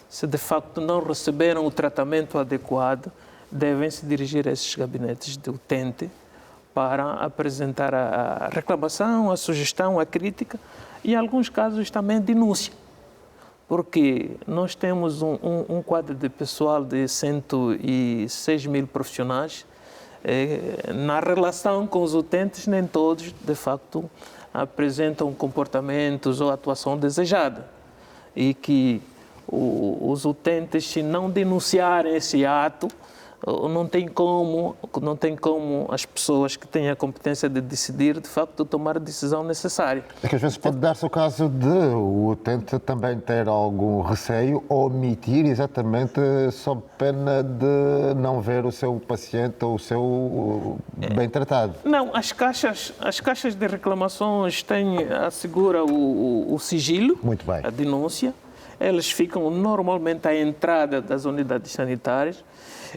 se de facto não receberam o tratamento adequado, devem se dirigir a esses gabinetes de utente para apresentar a reclamação, a sugestão, a crítica e, em alguns casos, também denúncia. Porque nós temos um quadro de pessoal de 106 mil profissionais. Na relação com os utentes, nem todos, de facto, apresentam comportamentos ou atuação desejada. E que os utentes, se não denunciarem esse ato, não tem como as pessoas que têm a competência de decidir, de facto, tomar a decisão necessária. É que às vezes pode dar-se o caso de o utente também ter algum receio ou omitir exatamente sob pena de não ver o seu paciente ou o seu bem tratado. Não, as caixas de reclamações asseguram o sigilo, Muito bem. a denúncia. Elas ficam normalmente à entrada das unidades sanitárias.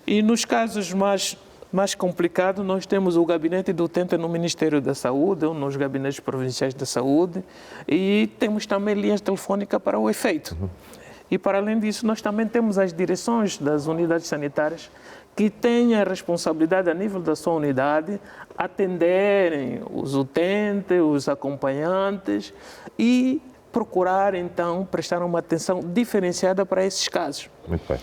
E nos casos mais complicados, nós temos o gabinete do utente no Ministério da Saúde, ou nos gabinetes provinciais da saúde, e temos também linhas telefônicas para o efeito. E, para além disso, nós também temos as direções das unidades sanitárias que têm a responsabilidade, a nível da sua unidade, atenderem os utentes, os acompanhantes e procurar, então, prestar uma atenção diferenciada para esses casos. Muito bem.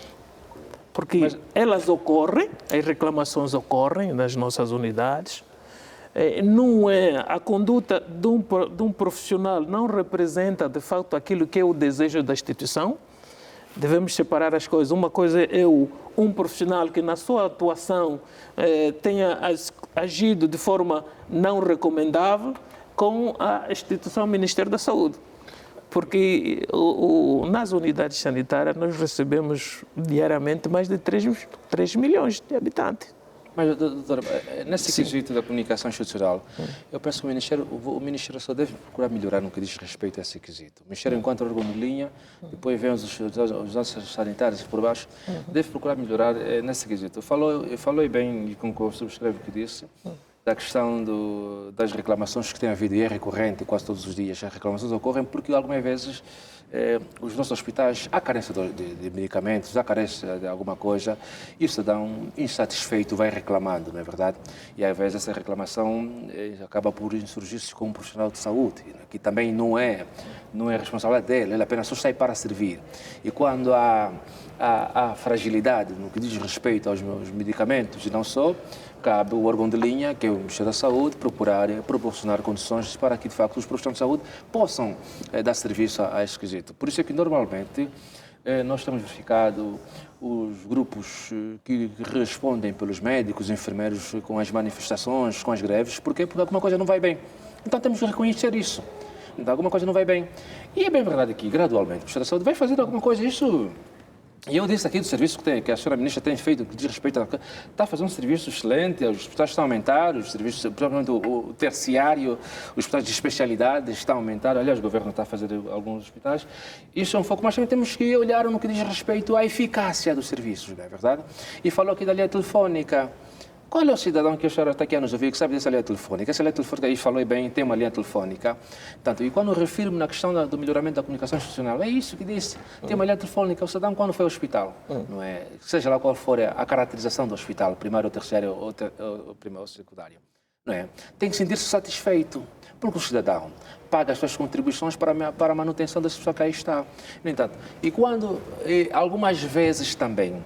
Porque elas ocorrem, as reclamações ocorrem nas nossas unidades. Não é, a conduta de um profissional não representa, de facto, aquilo que é o desejo da instituição. Devemos separar as coisas. Uma coisa é um profissional que, na sua atuação, tenha agido de forma não recomendável com a instituição Ministério da Saúde. Porque nas unidades sanitárias nós recebemos diariamente mais de 3 milhões de habitantes. Mas, doutora, nesse quesito da comunicação institucional, eu penso que o Ministério só deve procurar melhorar no que diz respeito a esse quesito. O Ministério, enquanto órgão de linha, depois vem os nossos sanitários por baixo, deve procurar melhorar nesse quesito. Falou bem, e concordo, subscrevo o que disse, da questão das reclamações que tem havido, e é recorrente quase todos os dias. As reclamações ocorrem porque algumas vezes os nossos hospitais, há carência de medicamentos, há carência de alguma coisa, e o cidadão insatisfeito vai reclamando, não é verdade? E às vezes essa reclamação acaba por insurgir-se com um profissional de saúde, que também não é responsabilidade dele, ele apenas só está aí para servir. E quando há fragilidade no que diz respeito aos medicamentos, e não só, cabe o órgão de linha, que é o Ministério da Saúde, proporcionar condições para que, de facto, os profissionais de saúde possam dar serviço a esse quesito. Por isso é que, normalmente, nós temos verificado os grupos que respondem pelos médicos, enfermeiros, com as manifestações, com as greves. Porquê? Porque alguma coisa não vai bem. Então, temos que reconhecer isso. Então, alguma coisa não vai bem. E é bem verdade que, gradualmente, o Ministério da Saúde vai fazer alguma coisa. Isso... E eu disse aqui do serviço que a senhora ministra tem feito, que diz respeito a... Está fazendo um serviço excelente, os hospitais estão a aumentar, os serviços, principalmente o terciário, os hospitais de especialidade estão a aumentar. Aliás, o governo está a fazer alguns hospitais. Isso é um foco, mas também temos que olhar no que diz respeito à eficácia dos serviços, não é verdade? E falou aqui da linha telefônica. Qual é o cidadão que a senhora está aqui a nos ouvir que sabe dessa linha telefônica? Essa linha telefônica, aí falou bem, tem uma linha telefônica. Tanto, e quando eu refiro-me na questão do melhoramento da comunicação institucional, é isso que disse. Tem uma linha telefônica, o cidadão quando foi ao hospital, não é? Seja lá qual for a caracterização do hospital, primário, terciário ou primário ou secundário, não é? Tem que sentir-se satisfeito, porque o cidadão paga as suas contribuições para a manutenção da pessoa que aí está. No entanto, e quando, algumas vezes também,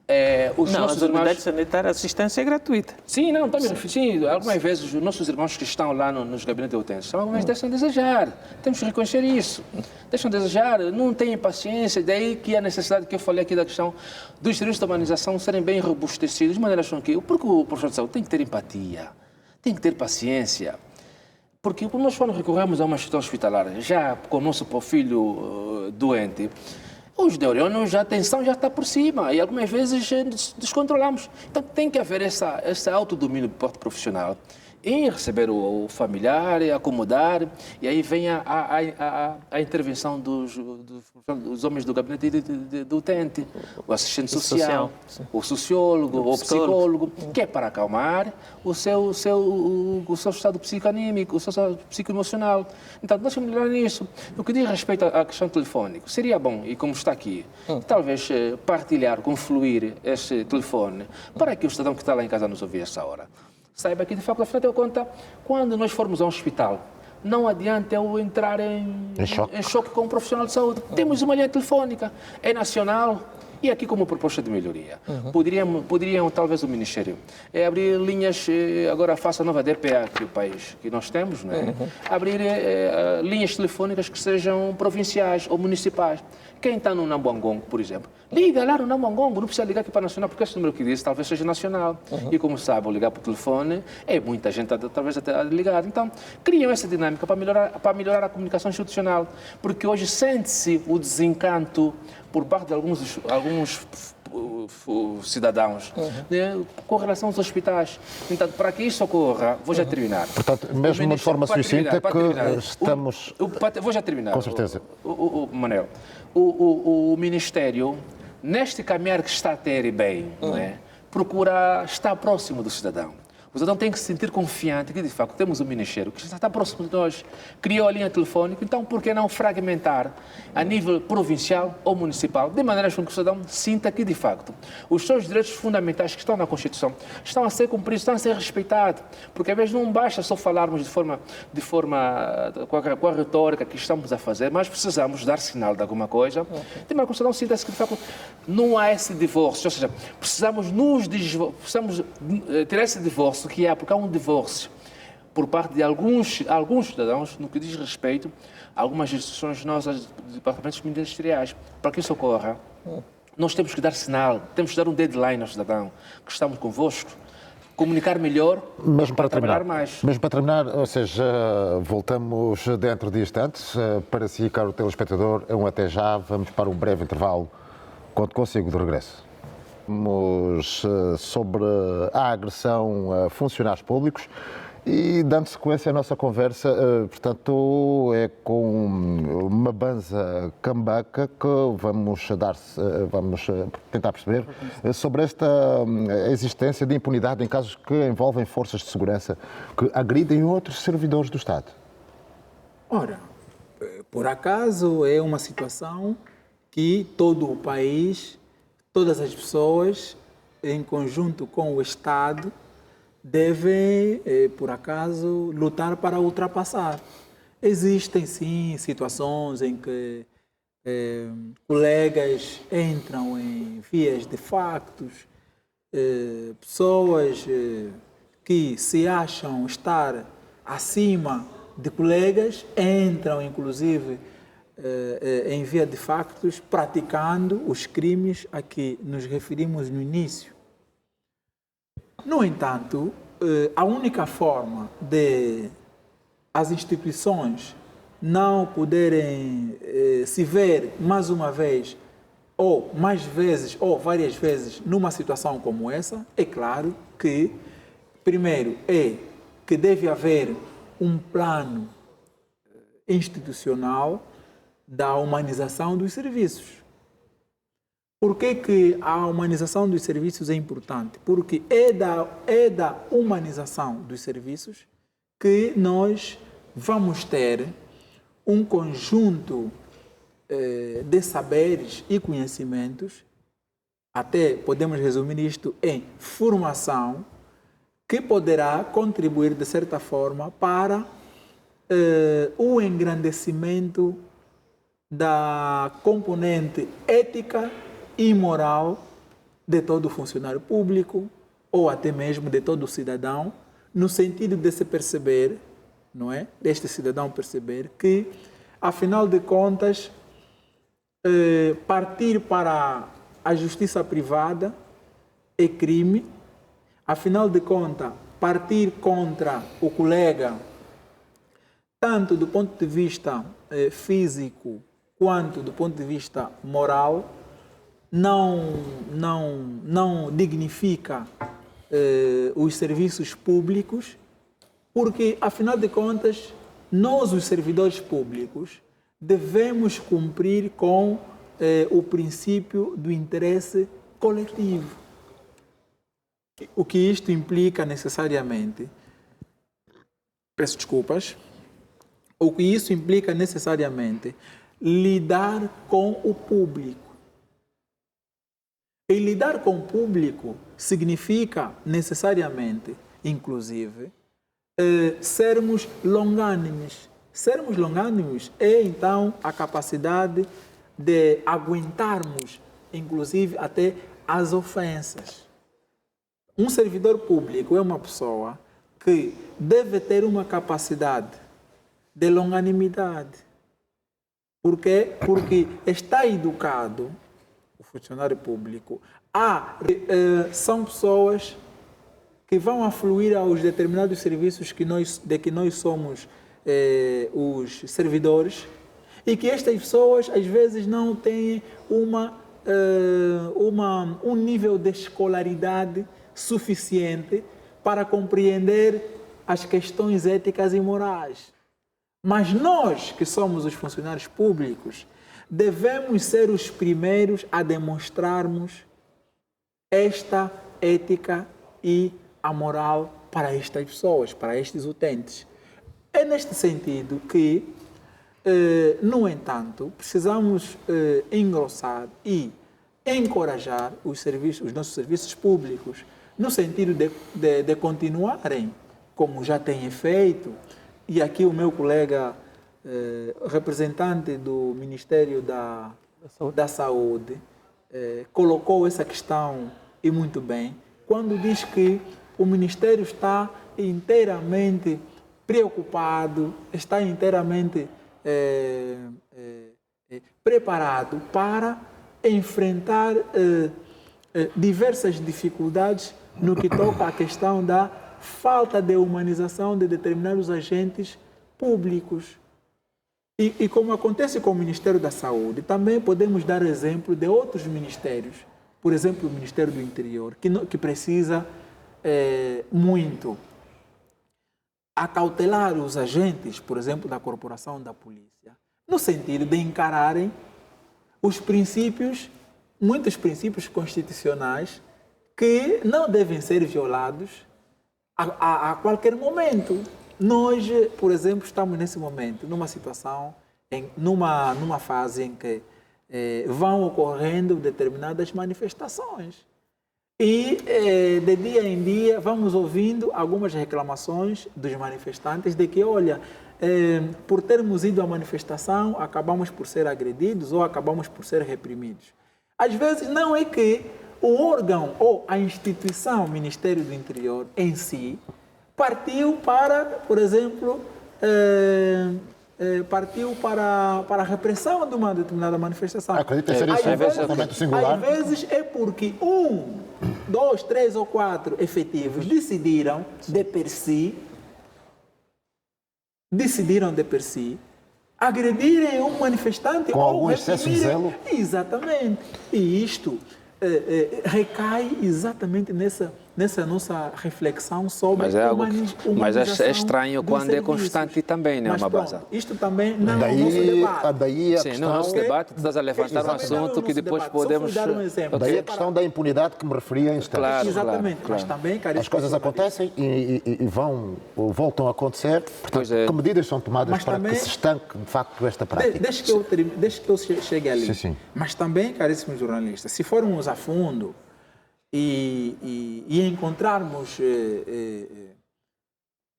as unidades sanitárias, a assistência é gratuita. Sim, não, sim, algumas vezes os nossos irmãos que estão lá nos gabinetes de utentes, algumas deixam a desejar. Temos que reconhecer isso. Deixam a desejar, não têm paciência, daí que a necessidade que eu falei aqui da questão dos serviços de humanização serem bem robustecidos, de maneira que, porque o profissional de saúde tem que ter empatia, tem que ter paciência. Porque nós quando recorremos a uma instituição hospitalar, já com o nosso filho doente, os neurônios, a tensão já está por cima e algumas vezes descontrolamos. Então tem que haver esse autodomínio do porte profissional em receber o familiar, acomodar, e aí vem a intervenção dos homens do gabinete do utente, o assistente social, o sociólogo, o psicólogo, que é para acalmar o seu estado psicoanímico, o seu estado psicoemocional. Então, nós temos que melhorar nisso. No que diz respeito à questão telefônica, seria bom, e como está aqui, talvez partilhar, confluir esse telefone, para que o cidadão que está lá em casa nos ouvir essa hora saiba que, de facto, afinal de contas, quando nós formos a um hospital, não adianta eu entrar em choque com um profissional de saúde. Temos uma linha telefônica, é nacional, e aqui como proposta de melhoria. Poderiam talvez, o Ministério abrir linhas, agora faça a nova DPA que o país que nós temos, não é? Abrir linhas telefônicas que sejam provinciais ou municipais, Quem está no Nambuangongo, por exemplo, liga lá no Nambuangongo, não precisa ligar aqui para a Nacional, porque esse número que disse talvez seja nacional. E como sabe, ligar para o telefone, muita gente talvez até ligada. Então, criam essa dinâmica para melhorar a comunicação institucional, porque hoje sente-se o desencanto por parte de alguns cidadãos com relação aos hospitais. Então, para que isso ocorra, vou já terminar. Portanto, mesmo de forma sucinta, estamos... Vou já terminar. Com certeza. Manel, o Ministério, neste caminhar que está a ter bem, não é? Procura estar próximo do cidadão. O cidadão tem que se sentir confiante que, de facto, temos um Ministério que está próximo de nós, criou a linha telefônica, então por que não fragmentar a nível provincial ou municipal, de maneira que o cidadão sinta que, de facto, os seus direitos fundamentais que estão na Constituição estão a ser cumpridos, estão a ser respeitados, porque às vezes não basta só falarmos com a retórica que estamos a fazer, mas precisamos dar sinal de alguma coisa, de maneira que o cidadão sinta que, de facto, não há esse divórcio, ou seja, precisamos ter esse divórcio que há, porque há um divórcio por parte de alguns cidadãos no que diz respeito a algumas instituições nossas, departamentos ministeriais. Para que isso ocorra, nós temos que dar sinal, temos que dar um deadline ao cidadão, que estamos convosco, comunicar melhor, mesmo para trabalhar terminar, mais. Mesmo para terminar, ou seja, voltamos dentro de instantes. Para si, caro telespectador, até já, vamos para um breve intervalo. Conto consigo de regresso. Vamos sobre a agressão a funcionários públicos e, dando sequência à nossa conversa, portanto, é com uma banza cambaca que vamos tentar perceber sobre esta existência de impunidade em casos que envolvem forças de segurança que agridem outros servidores do Estado. Ora, por acaso é uma situação que todo o país, todas as pessoas, em conjunto com o Estado, devem, por acaso, lutar para ultrapassar. Existem, sim, situações em que colegas entram em vias de factos, pessoas que se acham estar acima de colegas entram, inclusive, em via de factos, praticando os crimes a que nos referimos no início. No entanto, a única forma de as instituições não poderem se ver mais uma vez, ou mais vezes, ou várias vezes, numa situação como essa, é claro que, primeiro, que deve haver um plano institucional da humanização dos serviços. Por que a humanização dos serviços é importante? Porque é da humanização dos serviços que nós vamos ter um conjunto de saberes e conhecimentos, até podemos resumir isto em formação, que poderá contribuir, de certa forma, para o engrandecimento da componente ética e moral de todo funcionário público ou até mesmo de todo cidadão, no sentido de se perceber, não é? Deste cidadão perceber que, afinal de contas, partir para a justiça privada é crime. Afinal de contas, partir contra o colega, tanto do ponto de vista físico quanto do ponto de vista moral, não dignifica os serviços públicos, porque, afinal de contas, nós, os servidores públicos, devemos cumprir com o princípio do interesse coletivo. O que isto implica necessariamente, peço desculpas, o que isso implica necessariamente lidar com o público. E lidar com o público significa necessariamente, inclusive, sermos longânimos. Sermos longânimos é, então, a capacidade de aguentarmos, inclusive, até as ofensas. Um servidor público é uma pessoa que deve ter uma capacidade de longanimidade. Porque está educado, o funcionário público, são pessoas que vão afluir aos determinados serviços de que nós somos os servidores, e que estas pessoas às vezes não têm um nível de escolaridade suficiente para compreender as questões éticas e morais. Mas nós, que somos os funcionários públicos, devemos ser os primeiros a demonstrarmos esta ética e a moral para estas pessoas, para estes utentes. É neste sentido que, no entanto, precisamos engrossar e encorajar os nossos serviços públicos, no sentido de continuarem, como já têm feito, e aqui o meu colega representante do Ministério da Saúde colocou essa questão, e muito bem, quando diz que o Ministério está inteiramente preocupado, está inteiramente preparado para enfrentar diversas dificuldades no que toca à questão da falta de humanização de determinados agentes públicos. E como acontece com o Ministério da Saúde, também podemos dar exemplo de outros ministérios. Por exemplo, o Ministério do Interior, que precisa muito acautelar os agentes, por exemplo, da Corporação da Polícia, no sentido de encararem muitos princípios constitucionais que não devem ser violados a qualquer momento. Nós, por exemplo, estamos nesse momento numa situação, numa fase em que vão ocorrendo determinadas manifestações. E de dia em dia vamos ouvindo algumas reclamações dos manifestantes de que, olha, por termos ido à manifestação, acabamos por ser agredidos ou acabamos por ser reprimidos. Às vezes não é que o órgão ou a instituição Ministério do Interior em si partiu para, por exemplo, para a repressão de uma determinada manifestação. Acredito ser isso um momento singular. Às vezes é porque 1, 2, 3 ou 4 efetivos decidiram de per si agredirem um manifestante com ou algum excesso de zelo. Exatamente. E isto recai exatamente nessa nossa reflexão sobre mas é estranho quando é constante também, né, Mabasa? Isto também não é o nosso debate. Daí a Sim, questão... no nosso debate estás a levantar um assunto que depois debate. podemos... Dar um exemplo. Daí a questão da impunidade que me referia em instantes. Claro, exatamente, claro. mas também, caríssimo, As coisas acontecem e voltam a acontecer. Portanto, que medidas são tomadas para que se estanque, de facto, esta prática? Deixa que eu chegue ali. Sim. Mas também, caríssimos jornalistas, se formos a fundo e encontrarmos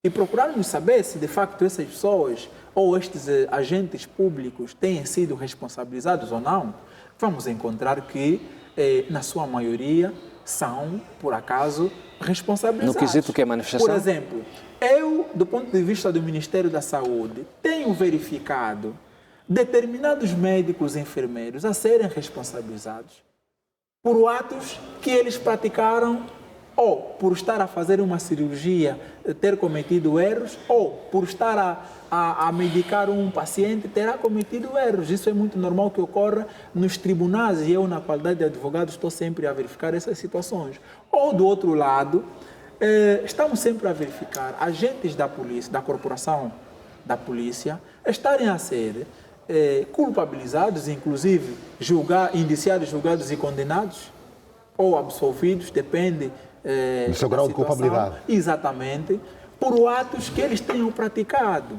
e procurarmos saber se de facto essas pessoas ou estes agentes públicos têm sido responsabilizados ou não, vamos encontrar que, na sua maioria, são, por acaso, responsabilizados. No quesito que é manifestação? Por exemplo, eu, do ponto de vista do Ministério da Saúde, tenho verificado determinados médicos e enfermeiros a serem responsabilizados por atos que eles praticaram, ou por estar a fazer uma cirurgia, ter cometido erros, ou por estar a medicar um paciente, terá cometido erros. Isso é muito normal que ocorra nos tribunais, e eu, na qualidade de advogado, estou sempre a verificar essas situações. Ou, do outro lado, estamos sempre a verificar agentes da polícia, da corporação da polícia, estarem a ser culpabilizados, inclusive indiciados, julgados e condenados, ou absolvidos, depende do seu grau de culpabilidade. Exatamente, por atos que eles tenham praticado.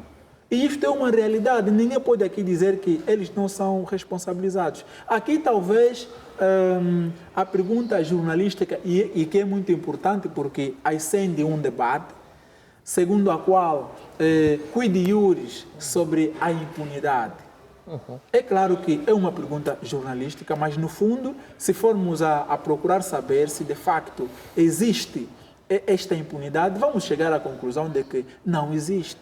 E isto é uma realidade, ninguém pode aqui dizer que eles não são responsabilizados. Aqui talvez a pergunta jornalística, e que é muito importante porque acende um debate, segundo a qual quid iuris sobre a impunidade. É claro que é uma pergunta jornalística, mas no fundo, se formos a procurar saber se de facto existe esta impunidade, vamos chegar à conclusão de que não existe.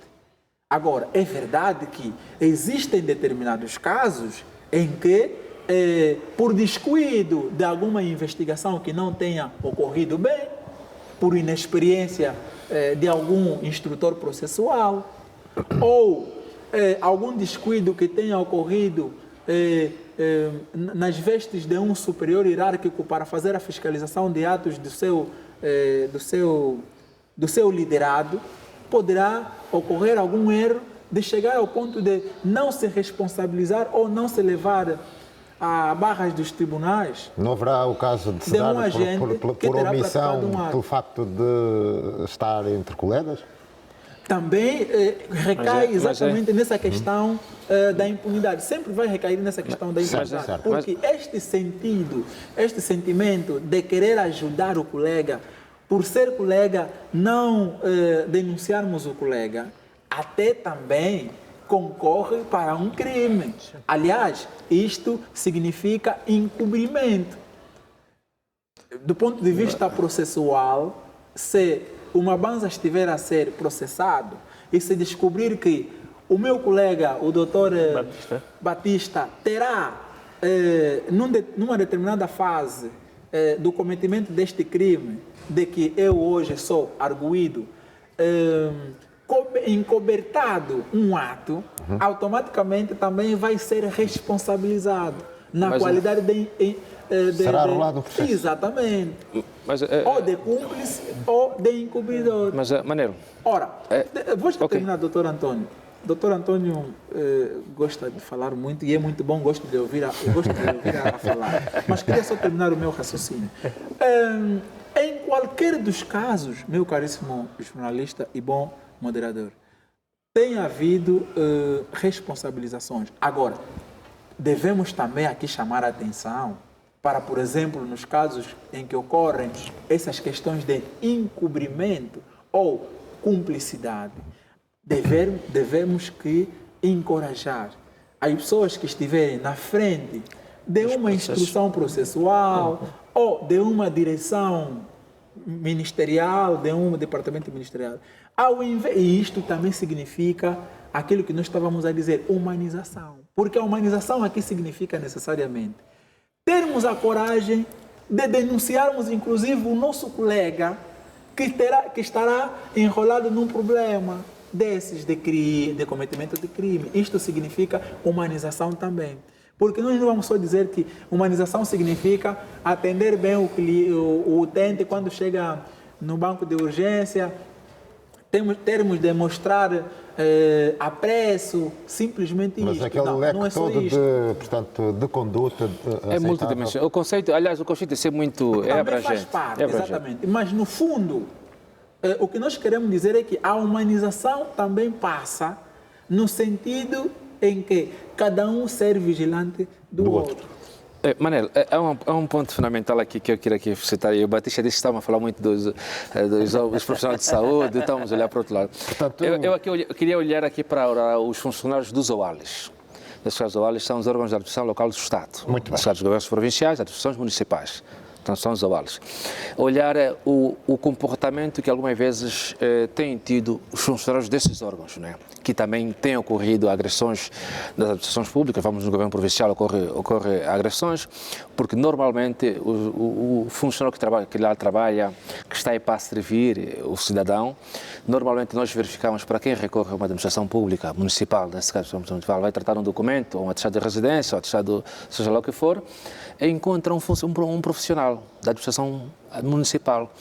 Agora, é verdade que existem determinados casos em que, por descuido de alguma investigação que não tenha ocorrido bem, por inexperiência de algum instrutor processual, ou algum descuido que tenha ocorrido nas vestes de um superior hierárquico para fazer a fiscalização de atos do seu liderado, poderá ocorrer algum erro de chegar ao ponto de não se responsabilizar ou não se levar a barras dos tribunais. Não haverá o caso de se De dar um agente que por terá omissão praticado um ato. pelo facto de estar entre colegas? Também recai Mas exatamente nessa questão da impunidade. Sempre vai recair nessa questão da impunidade. certo. Porque este sentimento de querer ajudar o colega, por ser colega, não denunciarmos o colega, até também concorre para um crime. Aliás, isto significa encobrimento. Do ponto de vista processual, se uma banza estiver a ser processado e se descobrir que o meu colega, o doutor Batista, terá, numa determinada fase do cometimento deste crime, de que eu hoje sou arguido, encobertado um ato, automaticamente também vai ser responsabilizado na qualidade será arrolado o processo. Exatamente. Ou de cúmplice ou de encobridor. Mas, Manelo... Ora, vou terminar, doutor Antônio. Doutor Antônio gosta de falar muito e é muito bom, gosto de ouvir a falar. Mas queria só terminar o meu raciocínio. Em qualquer dos casos, meu caríssimo jornalista e bom moderador, tem havido responsabilizações. Agora, devemos também aqui chamar a atenção para, por exemplo, nos casos em que ocorrem essas questões de encobrimento ou cumplicidade, devemos que encorajar as pessoas que estiverem na frente de uma instrução processual ou de uma direção ministerial, de um departamento ministerial. E isto também significa aquilo que nós estávamos a dizer, humanização. Porque a humanização aqui significa necessariamente termos a coragem de denunciarmos, inclusive, o nosso colega que estará enrolado num problema desses de cometimento de crime. Isto significa humanização também. Porque nós não vamos só dizer que humanização significa atender bem o utente quando chega no banco de urgência, termos de mostrar apreço, simplesmente mas isto. Mas aquele leque todo de conduta é multidimensional. O conceito, aliás, o conceito de ser muito abrangente. Faz parte, exatamente. Mas, no fundo, o que nós queremos dizer é que a humanização também passa no sentido em que cada um ser vigilante do outro. Manel, há um ponto fundamental aqui que eu queria aqui citar. O Batista disse que estava a falar muito dos profissionais de saúde, estamos a olhar para o outro lado. Portanto, eu queria olhar aqui para os funcionários dos OALs. Os OALs são os órgãos de administração local do Estado. Muito bem. Os governos provinciais, as administrações municipais. Então, são os OALs. Olhar o comportamento que algumas vezes têm tido os funcionários desses órgãos, né? Que também têm ocorrido agressões das administrações públicas, vamos no governo provincial, ocorre agressões, porque normalmente o funcionário que lá trabalha, que está aí para servir o cidadão, normalmente nós verificamos para quem recorre a uma administração pública, municipal, nesse caso, municipal, vai tratar um documento, ou um atestado de residência, ou atestado, seja lá o que for, encontra um profissional da administração municipal.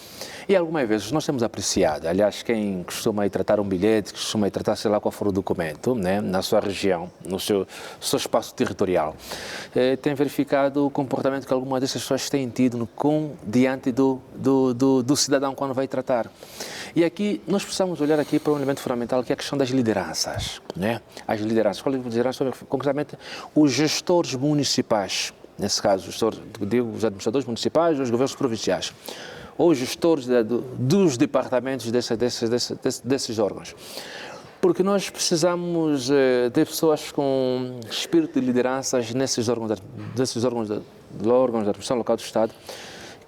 E algumas vezes nós temos apreciado, aliás, quem costuma ir tratar um bilhete, costuma ir tratar, sei lá qual for o documento, né, na sua região, no seu espaço territorial, tem verificado o comportamento que algumas dessas pessoas têm tido diante do cidadão quando vai tratar. E aqui nós precisamos olhar aqui para um elemento fundamental, que é a questão das lideranças, né? As lideranças, qual é a liderança? Concretamente, os gestores municipais. Nesse caso, os administradores municipais, os governos provinciais, ou os gestores dos departamentos desses órgãos. Porque nós precisamos de pessoas com espírito de lideranças nesses órgãos da administração local do Estado,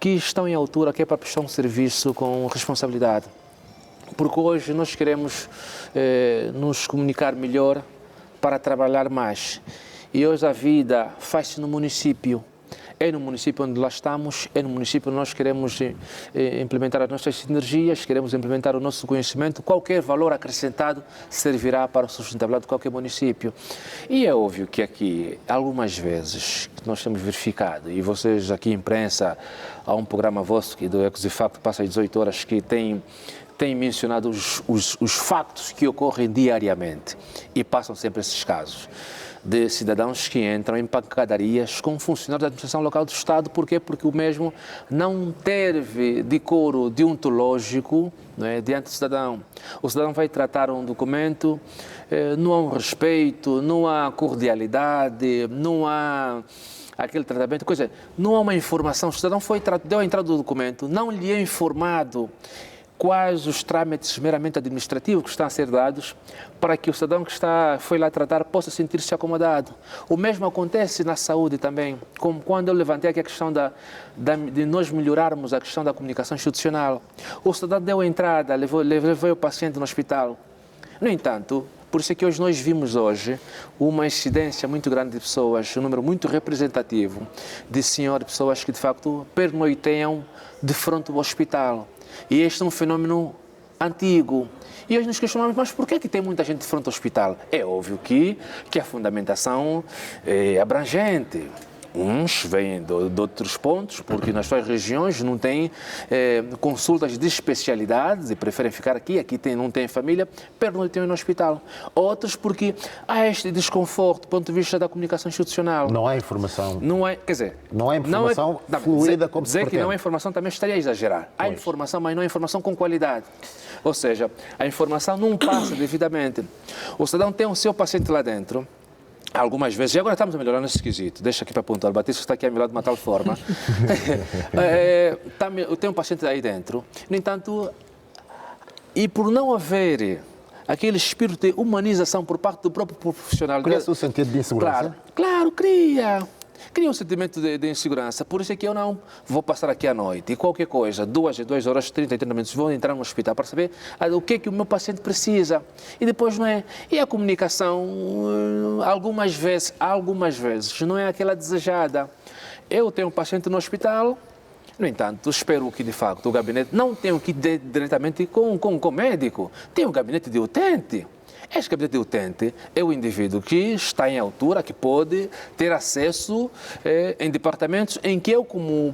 que estão em altura, que é para prestar um serviço com responsabilidade. porque hoje nós queremos nos comunicar melhor para trabalhar mais. E hoje a vida faz-se no município. É no município onde lá estamos, é no município onde nós queremos implementar as nossas sinergias, queremos implementar o nosso conhecimento. Qualquer valor acrescentado servirá para a sustentabilidade de qualquer município. E é óbvio que aqui, algumas vezes, nós temos verificado, e vocês aqui, imprensa, há um programa vosso que do Ecosifacto passa às 18 horas que tem mencionado os factos que ocorrem diariamente e passam sempre esses casos de cidadãos que entram em pancadarias com funcionários da administração local do Estado. Por quê? Porque o mesmo não teve decoro deontológico, não é, diante do cidadão. O cidadão vai tratar um documento, não há um respeito, não há cordialidade, não há aquele tratamento, coisa, não há uma informação. O cidadão deu a entrada do documento, não lhe é informado quais os trâmites meramente administrativos que estão a ser dados para que o cidadão que foi lá tratar possa sentir-se acomodado. O mesmo acontece na saúde também, como quando eu levantei aqui a questão de nós melhorarmos a questão da comunicação institucional. O cidadão deu a entrada, levou o paciente no hospital. No entanto, por isso é que hoje nós vimos uma incidência muito grande de pessoas, um número muito representativo de pessoas que de facto pernoiteiam de frente ao hospital. E este é um fenómeno antigo. E hoje nos questionamos, mas por que tem muita gente de frente ao hospital? É óbvio que a fundamentação é abrangente. Uns vêm de outros pontos, porque nas suas regiões não têm consultas de especialidades e preferem ficar aqui não tem família, pernoiteiam no hospital. Outros porque há este desconforto do ponto de vista da comunicação institucional. Não há informação. Não é, quer dizer, não há informação fluida como se pretende. Dizer que não há informação também estaria a exagerar. Há informação, mas não há informação com qualidade. Ou seja, a informação não passa devidamente. O cidadão tem o seu paciente lá dentro, algumas vezes, e agora estamos a melhorar nesse esquisito, deixa aqui para pontuar, o Batista está aqui a meu lado de uma tal forma, eu tenho um paciente aí dentro, no entanto, e por não haver aquele espírito de humanização por parte do próprio profissional... Cria-se o sentido de insegurança? Claro, cria um sentimento de insegurança, por isso é que eu não vou passar aqui à noite e qualquer coisa, 2 horas, 30 minutos, vou entrar no hospital para saber o que é que o meu paciente precisa. E depois não é. E a comunicação, algumas vezes, não é aquela desejada. Eu tenho um paciente no hospital, no entanto, espero que de facto o gabinete não tenha que ir diretamente com o médico, tem um gabinete de utente. Este gabinete de utente é o indivíduo que está em altura, que pode ter acesso em departamentos em que eu, como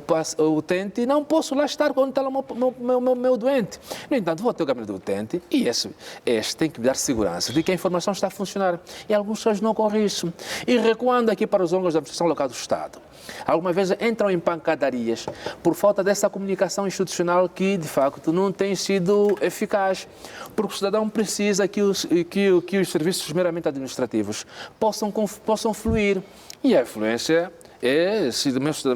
utente, não posso lá estar quando está lá o meu doente. No entanto, vou ter o gabinete de utente e este tem que me dar segurança de que a informação está a funcionar. E alguns casos não ocorre isso. E recuando aqui para os órgãos da administração local do Estado, algumas vezes entram em pancadarias por falta dessa comunicação institucional que, de facto, não tem sido eficaz, porque o cidadão precisa que os serviços meramente administrativos possam fluir. E a influência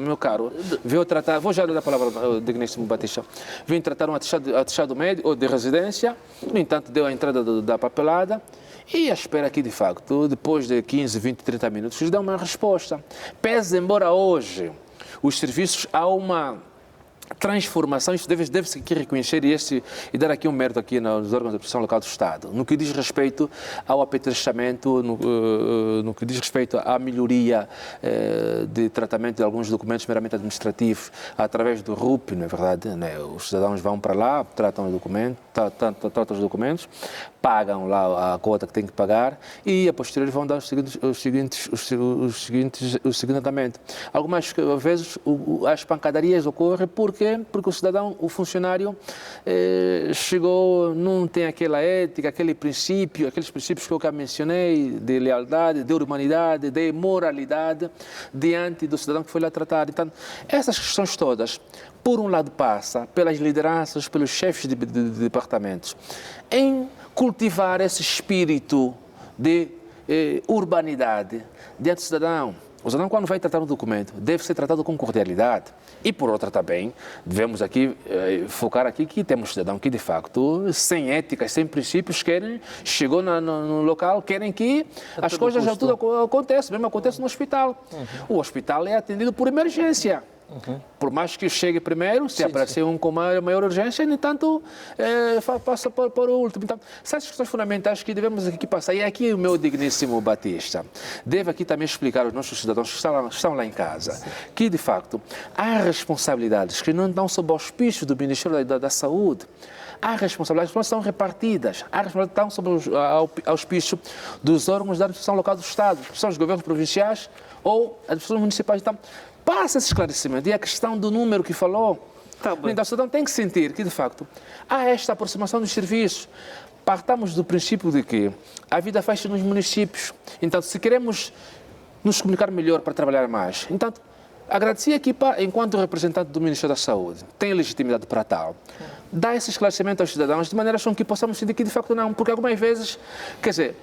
meu caro, veio tratar, vou já dar a palavra ao digníssimo Batista, veio tratar um atestado médico ou de residência, no entanto, deu a entrada da papelada, e espera que, de facto, depois de 15, 20, 30 minutos, lhes dê uma resposta. Pese embora hoje os serviços há uma transformação, isso deve-se aqui reconhecer e dar aqui um mérito aqui nos órgãos da administração local do Estado, no que diz respeito ao apetrechamento, no que diz respeito à melhoria de tratamento de alguns documentos meramente administrativos através do RUP, não é verdade? Né? Os cidadãos vão para lá, tratam os documentos, pagam lá a cota que têm que pagar e a posteriori vão dar o seguinte andamento. Algumas vezes as pancadarias ocorrem porque o cidadão, o funcionário chegou, não tem aquela ética, aqueles princípios que eu já mencionei, de lealdade, de humanidade, de moralidade diante do cidadão que foi lá tratar. Então, essas questões todas, por um lado passa pelas lideranças, pelos chefes de departamentos, em cultivar esse espírito de urbanidade diante do cidadão. O cidadão, quando vai tratar um documento, deve ser tratado com cordialidade. E, por outra, também, devemos aqui focar aqui que temos cidadão que, de facto, sem ética, sem princípios, chegou no local, querem que as coisas já tudo aconteçam. Mesmo acontece no hospital. O hospital é atendido por emergência. Por mais que chegue primeiro, se aparecer um com maior urgência, no entanto, passa por o último. Então, são as questões fundamentais que devemos aqui passar. E aqui o meu digníssimo Batista deve aqui também explicar aos nossos cidadãos que estão lá em casa que, de facto, há responsabilidades que não estão sob o auspício do Ministério da Saúde. Há responsabilidades que não são repartidas. Há responsabilidades que estão sob o auspício dos órgãos da administração local do Estado, que são os governos provinciais ou as administrações municipais. Então, passa esse esclarecimento. E a questão do número que falou, então o cidadão tem que sentir que, de facto, há esta aproximação dos serviços. Partamos do princípio de que a vida faz-se nos municípios. Então, se queremos nos comunicar melhor para trabalhar mais, então, agradecer aqui, enquanto representante do Ministério da Saúde, tem legitimidade para tal, dá esse esclarecimento aos cidadãos de maneira que possamos sentir que de facto não, porque algumas vezes, quer dizer,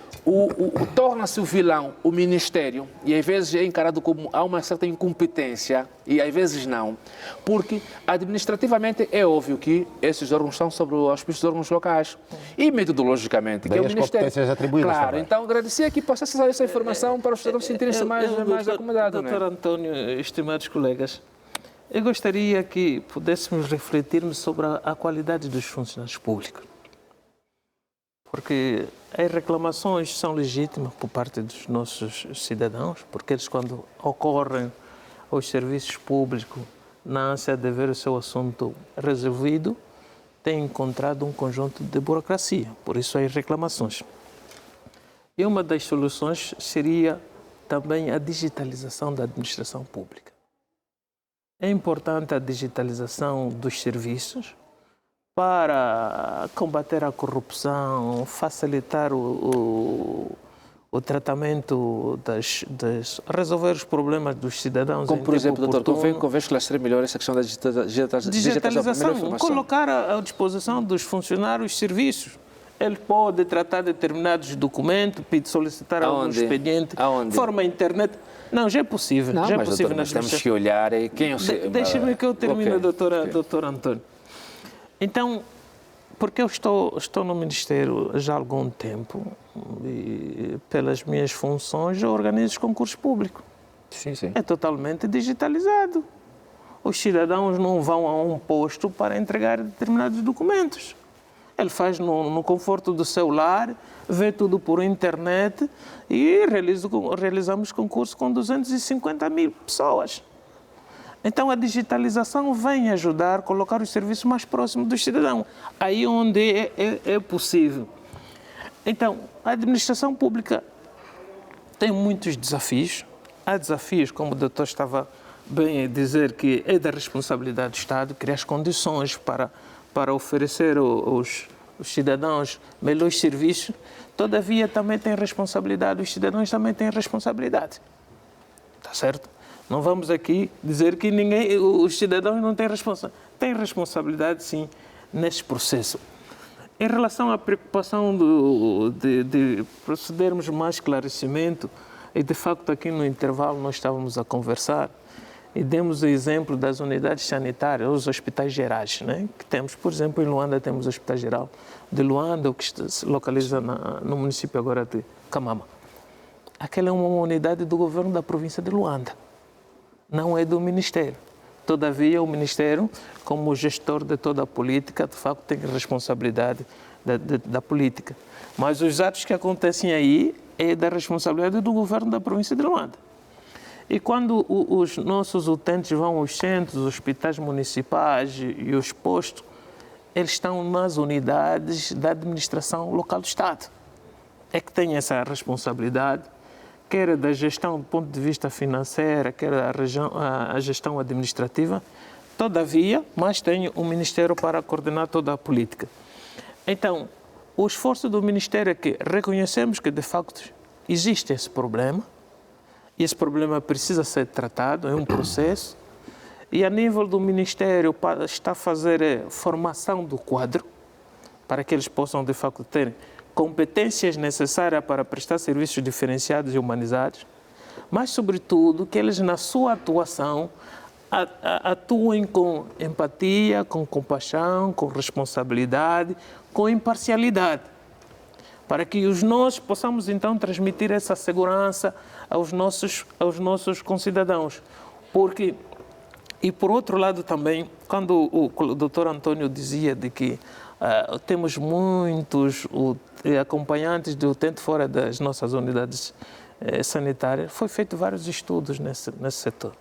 torna-se o vilão o Ministério e às vezes é encarado como há uma certa incompetência e às vezes não, porque administrativamente é óbvio que esses órgãos estão sobre o auspício dos órgãos locais e metodologicamente, que é o Ministério. Competências atribuídas. Claro, também. então agradecer aqui por acessar essa informação para os cidadãos sentirem-se mais acomodados. Doutor António, estimados colegas, eu gostaria que pudéssemos refletirmos sobre a qualidade dos funcionários públicos. Porque as reclamações são legítimas por parte dos nossos cidadãos, porque eles, quando ocorrem aos serviços públicos, na ânsia de ver o seu assunto resolvido, têm encontrado um conjunto de burocracia, por isso as reclamações. E uma das soluções seria também a digitalização da administração pública. É importante a digitalização dos serviços para combater a corrupção, facilitar o tratamento resolver os problemas dos cidadãos. Como, por exemplo, doutor, convém esclarecer melhor essa questão da digitalização, colocar à disposição dos funcionários serviços. Ele pode tratar determinados documentos, solicitar algum expediente, de forma internet. Não, já é possível. Não, já é mas, possível. doutor, temos que olhar quem... Deixe-me que eu termine, doutor António. Então, porque eu estou no Ministério já há algum tempo e pelas minhas funções eu organizo os concursos públicos. Sim, sim. É totalmente digitalizado. Os cidadãos não vão a um posto para entregar determinados documentos. Ele faz no conforto do seu lar, vê tudo por internet e realizamos concursos com 250 mil pessoas. Então, a digitalização vem ajudar a colocar os serviços mais próximos do cidadão, aí onde é possível. Então, a administração pública tem muitos desafios. Há desafios, como o doutor estava bem a dizer, que é da responsabilidade do Estado criar as condições para oferecer aos cidadãos melhores serviços. Todavia, também tem responsabilidade, os cidadãos também têm responsabilidade. Está certo? Não vamos aqui dizer que os cidadãos não têm responsabilidade. Têm responsabilidade, sim, nesse processo. Em relação à preocupação de procedermos mais esclarecimento, e de facto aqui no intervalo nós estávamos a conversar e demos o exemplo das unidades sanitárias, os hospitais gerais, né? Que temos, por exemplo, em Luanda temos o Hospital Geral de Luanda, que se localiza no município agora de Camama. Aquela é uma unidade do governo da província de Luanda. Não é do Ministério. Todavia, o Ministério, como gestor de toda a política, de facto tem responsabilidade da política. Mas os atos que acontecem aí é da responsabilidade do governo da província de Luanda. E quando os nossos utentes vão aos centros, os hospitais municipais e os postos, eles estão nas unidades da administração local do Estado. É que tem essa responsabilidade, quer da gestão do ponto de vista financeiro, quer a gestão administrativa. Todavia, mas tem um Ministério para coordenar toda a política. Então, o esforço do Ministério é que reconhecemos que, de facto, existe esse problema, e esse problema precisa ser tratado, é um processo, e a nível do Ministério está a fazer formação do quadro, para que eles possam, de facto, ter competências necessárias para prestar serviços diferenciados e humanizados, mas, sobretudo, que eles, na sua atuação, atuem com empatia, com compaixão, com responsabilidade, com imparcialidade, para que nós possamos, então, transmitir essa segurança aos nossos concidadãos. Porque E, por outro lado, também, quando o doutor Antônio dizia de que temos muitos acompanhantes de utente fora das nossas unidades sanitárias, foi feito vários estudos nesse setor.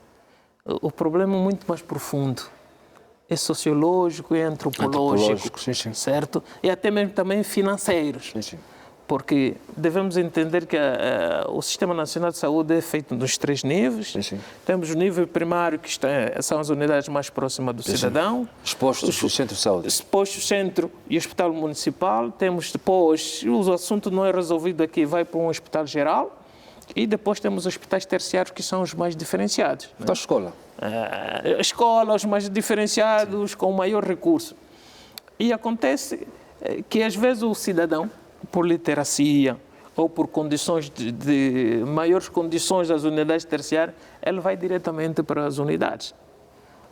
O problema é muito mais profundo. É sociológico, é antropológico, sim, sim. certo? E até mesmo também financeiros. Sim, sim. Porque devemos entender que o Sistema Nacional de Saúde é feito nos 3 níveis. Sim, sim. Temos o nível primário, que são as unidades mais próximas do cidadão. Expostos do centro de saúde. Exposto centro e hospital municipal. Temos depois, o assunto não é resolvido aqui, vai para um hospital geral. E depois temos hospitais terciários, que são os mais diferenciados. Da escola. Escolas mais diferenciados, sim, com maior recurso. E acontece que às vezes o cidadão, por literacia ou por condições de maiores condições das unidades terciárias, ele vai diretamente para as unidades.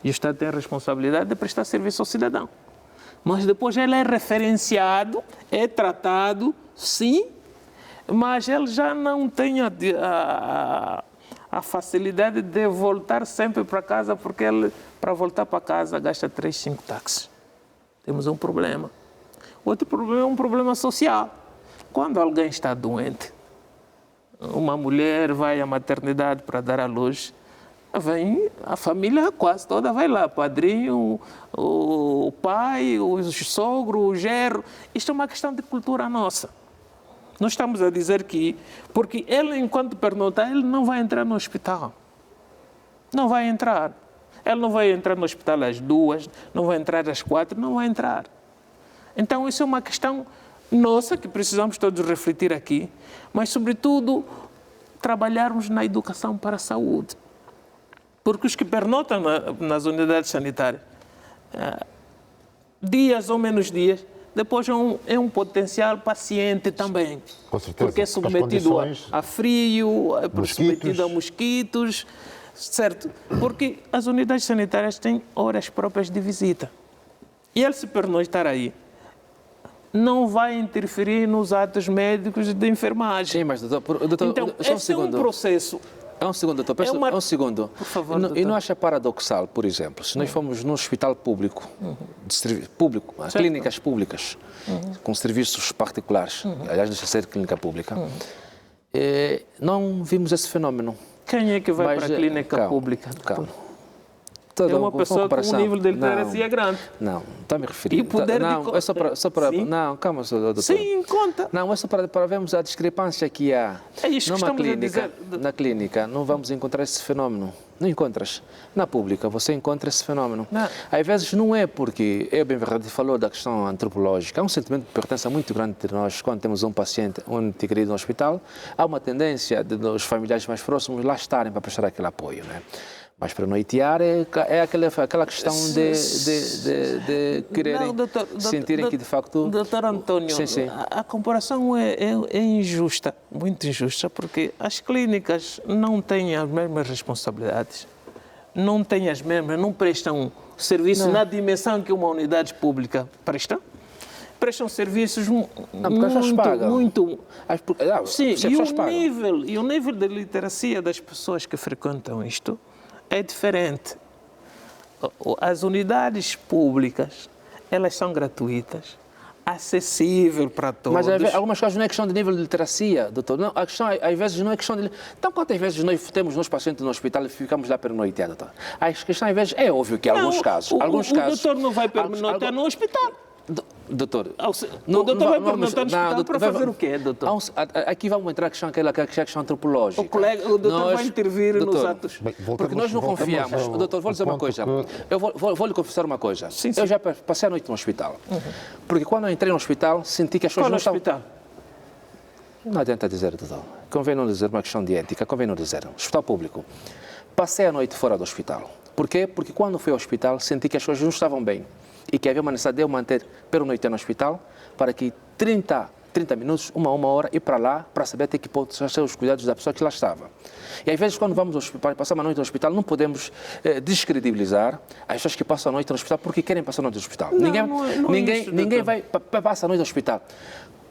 E o Estado tem a responsabilidade de prestar serviço ao cidadão. Mas depois ele é referenciado, é tratado, sim, mas ele já não tem a facilidade de voltar sempre para casa, porque ele, para voltar para casa, gasta 3, 5 táxis. Temos um problema. Outro problema é um problema social. Quando alguém está doente, uma mulher vai à maternidade para dar à luz, vem a família quase toda vai lá, o padrinho, o pai, o sogro, o genro. Isto é uma questão de cultura nossa. Nós estamos a dizer que, porque ele, enquanto pernoitar, ele não vai entrar no hospital. Não vai entrar. Ele não vai entrar no hospital às 2, não vai entrar às 4, não vai entrar. Então, isso é uma questão nossa, que precisamos todos refletir aqui, mas, sobretudo, trabalharmos na educação para a saúde. Porque os que pernotam nas unidades sanitárias, dias ou menos dias, depois é um potencial paciente também. Com certeza. Porque é submetido a frio, é submetido a mosquitos, certo? Porque as unidades sanitárias têm horas próprias de visita. E ele, se pernoitar aí, não vai interferir nos atos médicos de enfermagem. Sim, mas doutor, então, só um esse segundo. é um processo. É um segundo, doutor. É um segundo. Por favor, doutor. E não acha paradoxal, por exemplo, se nós formos num hospital público, clínicas públicas, com serviços particulares, aliás, deixa ser clínica pública, não vimos esse fenômeno. Quem é que vai para a clínica pública? Calma. É uma pessoa com um nível de literacia grande. Não, está a me referir. E poder não, é só para não, calma, doutor. Sim, conta. Não, é só para vermos a discrepância que há. É isso que estamos a dizer. Na clínica não vamos encontrar esse fenómeno. Não encontras. Na pública você encontra esse fenómeno. Não. Às vezes não é porque, é bem verdade, falou da questão antropológica. Há um sentimento de pertença muito grande entre nós quando temos um paciente, um ente querido no hospital. Há uma tendência dos familiares mais próximos lá estarem para prestar aquele apoio, né? Mas para noitear é aquela questão de quererem sentirem que de facto... Doutor Antônio, sim. A comparação é injusta, muito injusta, porque as clínicas não têm as mesmas responsabilidades, não prestam serviço na dimensão que uma unidade pública presta. Prestam serviços muito... Sim, e o nível de literacia das pessoas que frequentam isto é diferente. As unidades públicas, elas são gratuitas, acessível para todos. Mas algumas coisas não é questão de nível de literacia, doutor. Não, a questão, às vezes, não é questão de... Então, quantas vezes nós temos nos pacientes no hospital e ficamos lá pernoitear, doutor? A questão, às vezes, é óbvio que alguns casos... O doutor não vai pernoitear no hospital. Doutor, o doutor vai perguntar no hospital para fazer o quê, doutor? Aqui vamos entrar aquela questão antropológica. O doutor vai intervir nos atos. Porque nós não confiamos. Doutor, vou dizer uma coisa. Eu vou lhe confessar uma coisa. Sim. Eu já passei a noite no hospital. Porque quando eu entrei no hospital, senti que as coisas não estavam... hospital? Não adianta dizer, doutor. Convém não dizer uma questão de ética, convém não dizer. Hospital público. Passei a noite fora do hospital. Por quê? Porque quando fui ao hospital, senti que as coisas não estavam bem. E que havia uma necessidade de eu manter pernoite no hospital para que 30 minutos, uma hora, ir para lá para saber até que ponto ser os cuidados da pessoa que lá estava. E às vezes, quando vamos ao hospital, passar uma noite no hospital, não podemos descredibilizar as pessoas que passam a noite no hospital porque querem passar a noite no hospital. Ninguém vai passar a noite no hospital.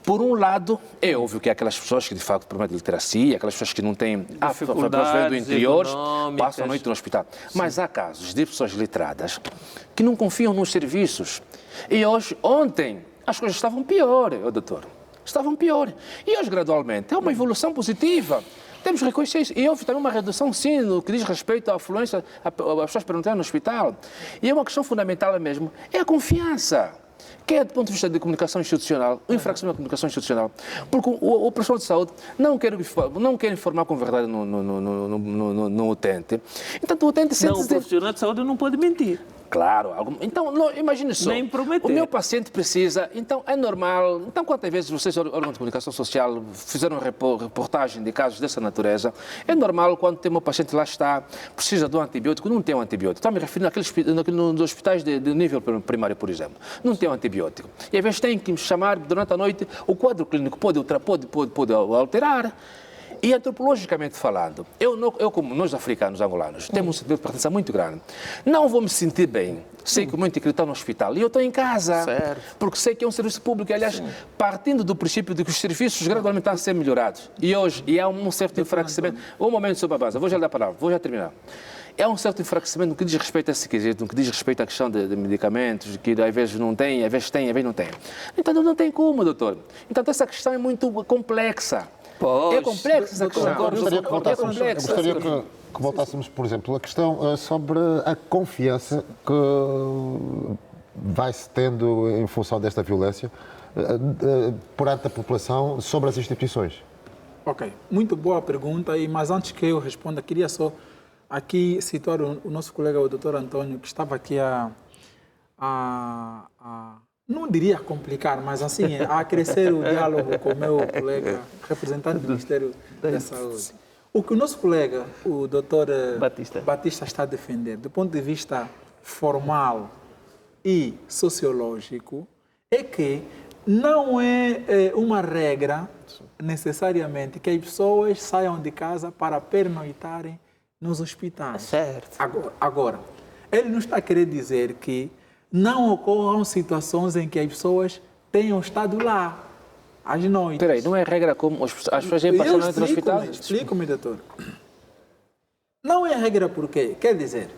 Por um lado, é óbvio que aquelas pessoas que de facto prometem literacia, aquelas pessoas que não têm dificuldades vêm do interior, econômicas. passam a noite no hospital. Mas há casos de pessoas letradas que não confiam nos serviços. E ontem, as coisas estavam pior, doutor. Estavam pior. E hoje, gradualmente, é uma evolução positiva. Temos que reconhecer isso. E houve também uma redução, sim, no que diz respeito à afluência, às pessoas perguntarem no hospital. E é uma questão fundamental mesmo, é a confiança. Que é do ponto de vista de comunicação institucional, o enfraquecimento da comunicação institucional. Porque o profissional de saúde não quer informar com verdade no utente. Então, o utente Não, o sente-se... profissional de saúde não pode mentir. Claro. Então, imagine só. Nem prometer. O meu paciente precisa, então é normal. Então, quantas vezes vocês, órgãos de comunicação social, fizeram reportagem de casos dessa natureza? É normal quando tem um paciente lá está, precisa de um antibiótico, não tem um antibiótico. Estou me referindo nos hospitais de nível primário, por exemplo. Não tem um antibiótico. E às vezes tem que me chamar durante a noite, o quadro clínico pode alterar. E antropologicamente falando, eu como nós africanos, angolanos, temos um sentimento de pertença muito grande. Não vou me sentir bem, sei que o meu ente está no hospital e eu estou em casa, Certo. porque sei que é um serviço público. Aliás, partindo do princípio de que os serviços gradualmente estão a ser melhorados. E hoje há um certo enfraquecimento. Um momento sobre a base, vou já dar a palavra, vou já terminar. É um certo enfraquecimento no que diz respeito a esse quesito, no que diz respeito à questão de medicamentos, que às vezes não tem, às vezes tem, às vezes não tem. Então não tem como, doutor. Então essa questão é muito complexa. Pois, É complexa essa questão. Eu gostaria que voltássemos, por exemplo, a questão sobre a confiança que vai-se tendo em função desta violência perante a população sobre as instituições. Ok, muito boa pergunta, mas antes que eu responda, queria só aqui situar o nosso colega, o Dr. Antônio, que estava aqui não diria complicar, mas assim, a crescer o diálogo com o meu colega, representante do Ministério da Saúde. O que o nosso colega, o Dr. Batista está a defender, do ponto de vista formal e sociológico, é que não é uma regra, necessariamente, que as pessoas saiam de casa para pernoitarem nos hospitais. Certo. Agora, ele não está a querer dizer que não ocorram situações em que as pessoas tenham estado lá, às noites. Espera aí, não é regra como as pessoas vêm passar a noite no hospital? Explico-me, doutor. Não é regra por quê? Quer dizer,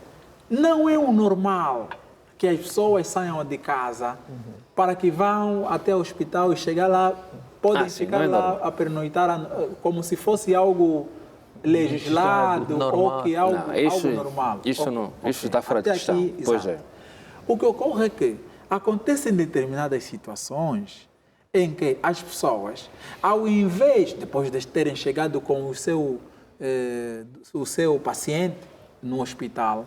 não é o normal que as pessoas saiam de casa para que vão até o hospital e chegar lá, podem ficar lá a pernoitar como se fosse algo legislado ou que algo normal. Isso não, isso está fora de questão. Pois é. O que ocorre é que acontecem determinadas situações em que as pessoas, ao invés, depois de terem chegado com o seu paciente no hospital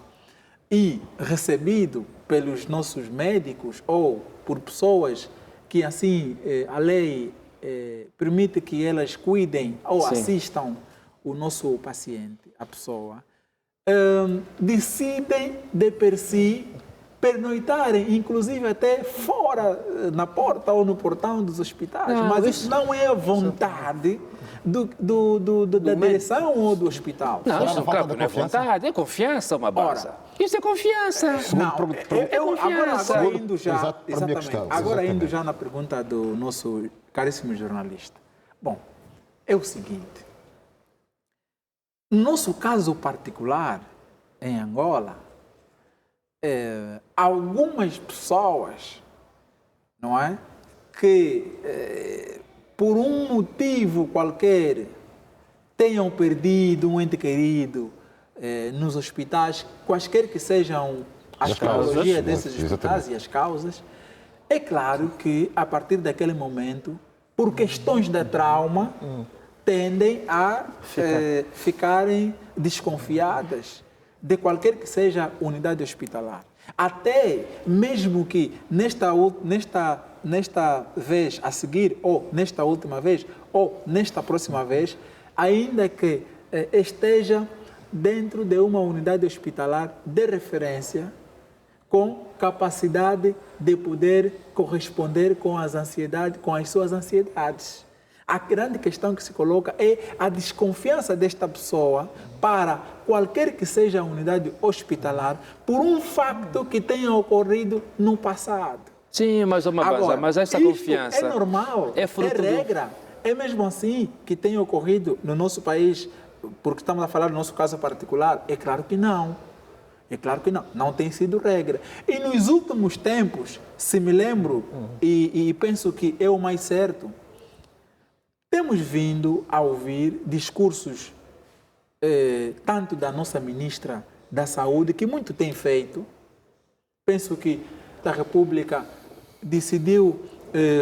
e recebido pelos nossos médicos ou por pessoas que assim a lei permite que elas cuidem ou assistam o nosso paciente, a pessoa, decidem de per si pernoitarem, inclusive até fora, na porta ou no portão dos hospitais. Mas isso não é a vontade da direção ou do hospital. Não, isso não é vontade, é confiança, uma base. Isso é confiança. Agora indo já na pergunta do nosso caríssimo jornalista. Bom, é o seguinte. No nosso caso particular, em Angola, algumas pessoas, não é, que por um motivo qualquer tenham perdido um ente querido nos hospitais, quaisquer que sejam as patologias desses hospitais e as causas, é claro que a partir daquele momento, por questões de trauma, tendem a ficarem desconfiadas de qualquer que seja a unidade hospitalar. Até mesmo que nesta vez a seguir, ou nesta última vez, ou nesta próxima vez, ainda que esteja dentro de uma unidade hospitalar de referência, com capacidade de poder corresponder com as suas ansiedades. A grande questão que se coloca é a desconfiança desta pessoa para qualquer que seja a unidade hospitalar por um facto que tenha ocorrido no passado. Sim, mas uma Agora, mas essa isto confiança é normal, é fruto do... regra. É mesmo assim que tem ocorrido no nosso país, porque estamos a falar do nosso caso particular? É claro que não. É claro que não. Não tem sido regra. E nos últimos tempos, se me lembro, e penso que é o mais certo, temos vindo a ouvir discursos, tanto da nossa ministra da Saúde, que muito tem feito. Penso que a República decidiu,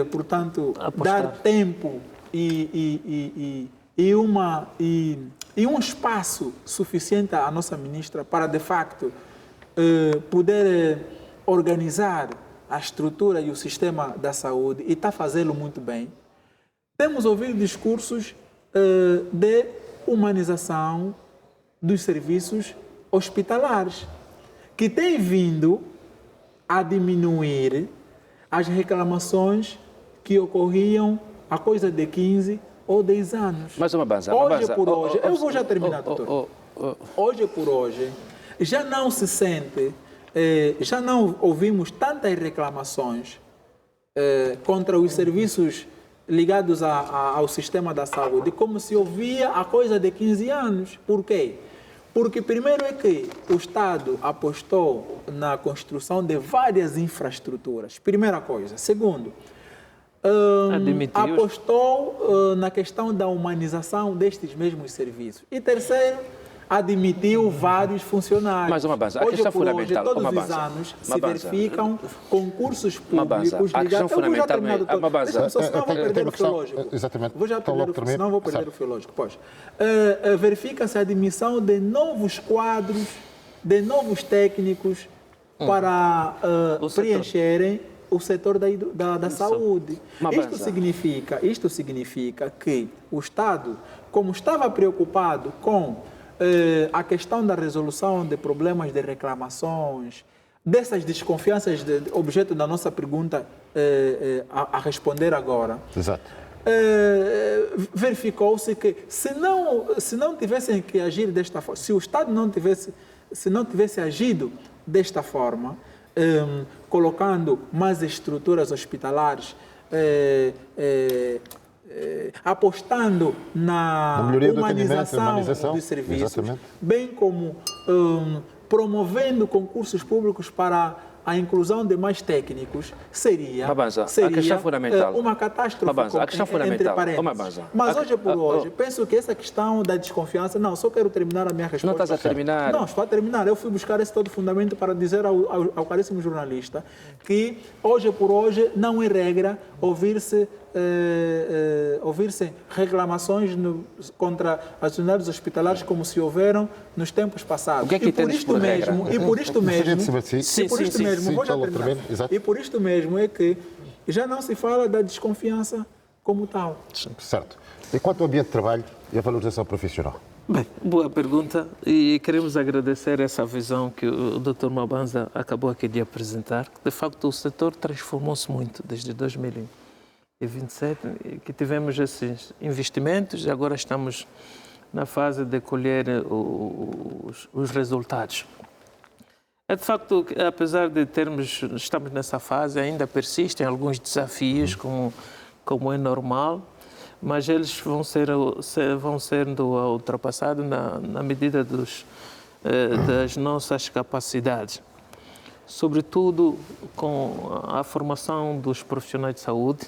portanto, Apostar. dar tempo e um espaço suficiente à nossa ministra para, de facto, poder organizar a estrutura e o sistema da saúde, e está a fazê-lo muito bem. Temos ouvido discursos de humanização dos serviços hospitalares, que têm vindo a diminuir as reclamações que ocorriam há coisa de 15 ou 10 anos. Mas uma banza, Hoje por hoje, eu vou já terminar, doutor. Hoje por hoje, já não se sente, já não ouvimos tantas reclamações contra os serviços ligados ao sistema da saúde como se ouvia há coisa de 15 anos. Por quê? Porque primeiro é que o Estado apostou na construção de várias infraestruturas. Primeira coisa. Segundo, apostou na questão da humanização destes mesmos serviços. E terceiro, admitiu vários funcionários. Mas uma base, a hoje questão por fundamental, hoje, todos uma os base, anos uma se base, verificam concursos uma base, públicos a questão ligados... Eu vou já terminar, fundamental, doutor. uma base. Deixa-me só, senão vou Tem perder uma o questão, filológico. exatamente. Vou já Então, perder, logo termino. senão vou perder Certo. o filológico. Pois. Verifica-se a admissão de novos quadros, de novos técnicos para preencherem o setor da saúde. Isto significa que o Estado, como estava preocupado com a questão da resolução de problemas de reclamações, dessas desconfianças, objeto da nossa pergunta a responder agora. Exato. Verificou-se que se não tivessem que agir desta forma, se o Estado não tivesse agido desta forma, colocando mais estruturas hospitalares, apostando na humanização dos serviços, exatamente, bem como promovendo concursos públicos para a inclusão de mais técnicos, seria a questão fundamental, uma catástrofe, a questão entre parênteses. Mas hoje por hoje, penso que essa questão da desconfiança... Não, só quero terminar a minha resposta. Não estás a terminar? Não, estou a terminar. Eu fui buscar esse todo fundamento para dizer ao caríssimo jornalista que hoje por hoje não é regra ouvir-se reclamações contra as unidades hospitalares como se houveram nos tempos passados. O que é que tens por regra? E por isto mesmo, vou já Então, terminar. E por isto mesmo é que já não se fala da desconfiança como tal. Certo. E quanto ao ambiente de trabalho e a valorização profissional? Bem, boa pergunta, e queremos agradecer essa visão que o Dr. Mabanza acabou aqui de apresentar. De facto, o setor transformou-se muito desde 2027, que tivemos esses investimentos e agora estamos na fase de colher os resultados. É de facto que, apesar de estamos nessa fase, ainda persistem alguns desafios, como é normal, mas eles vão sendo ultrapassados na medida das nossas capacidades. Sobretudo com a formação dos profissionais de saúde.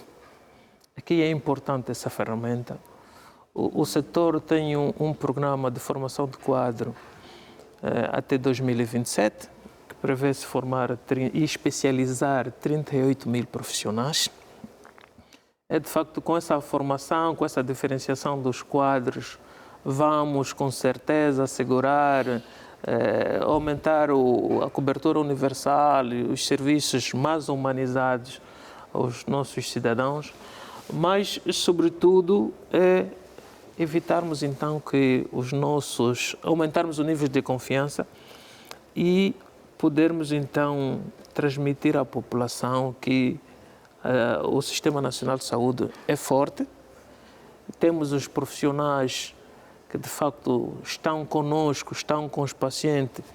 Aqui é importante essa ferramenta. O setor tem um programa de formação de quadro até 2027, que prevê-se formar e especializar 38 mil profissionais. É de facto com essa formação, com essa diferenciação dos quadros, vamos com certeza assegurar, aumentar a cobertura universal e os serviços mais humanizados aos nossos cidadãos, mas, sobretudo, evitarmos então que aumentarmos o nível de confiança e podermos então transmitir à população que o Sistema Nacional de Saúde é forte, temos os profissionais que de facto estão conosco, estão com os pacientes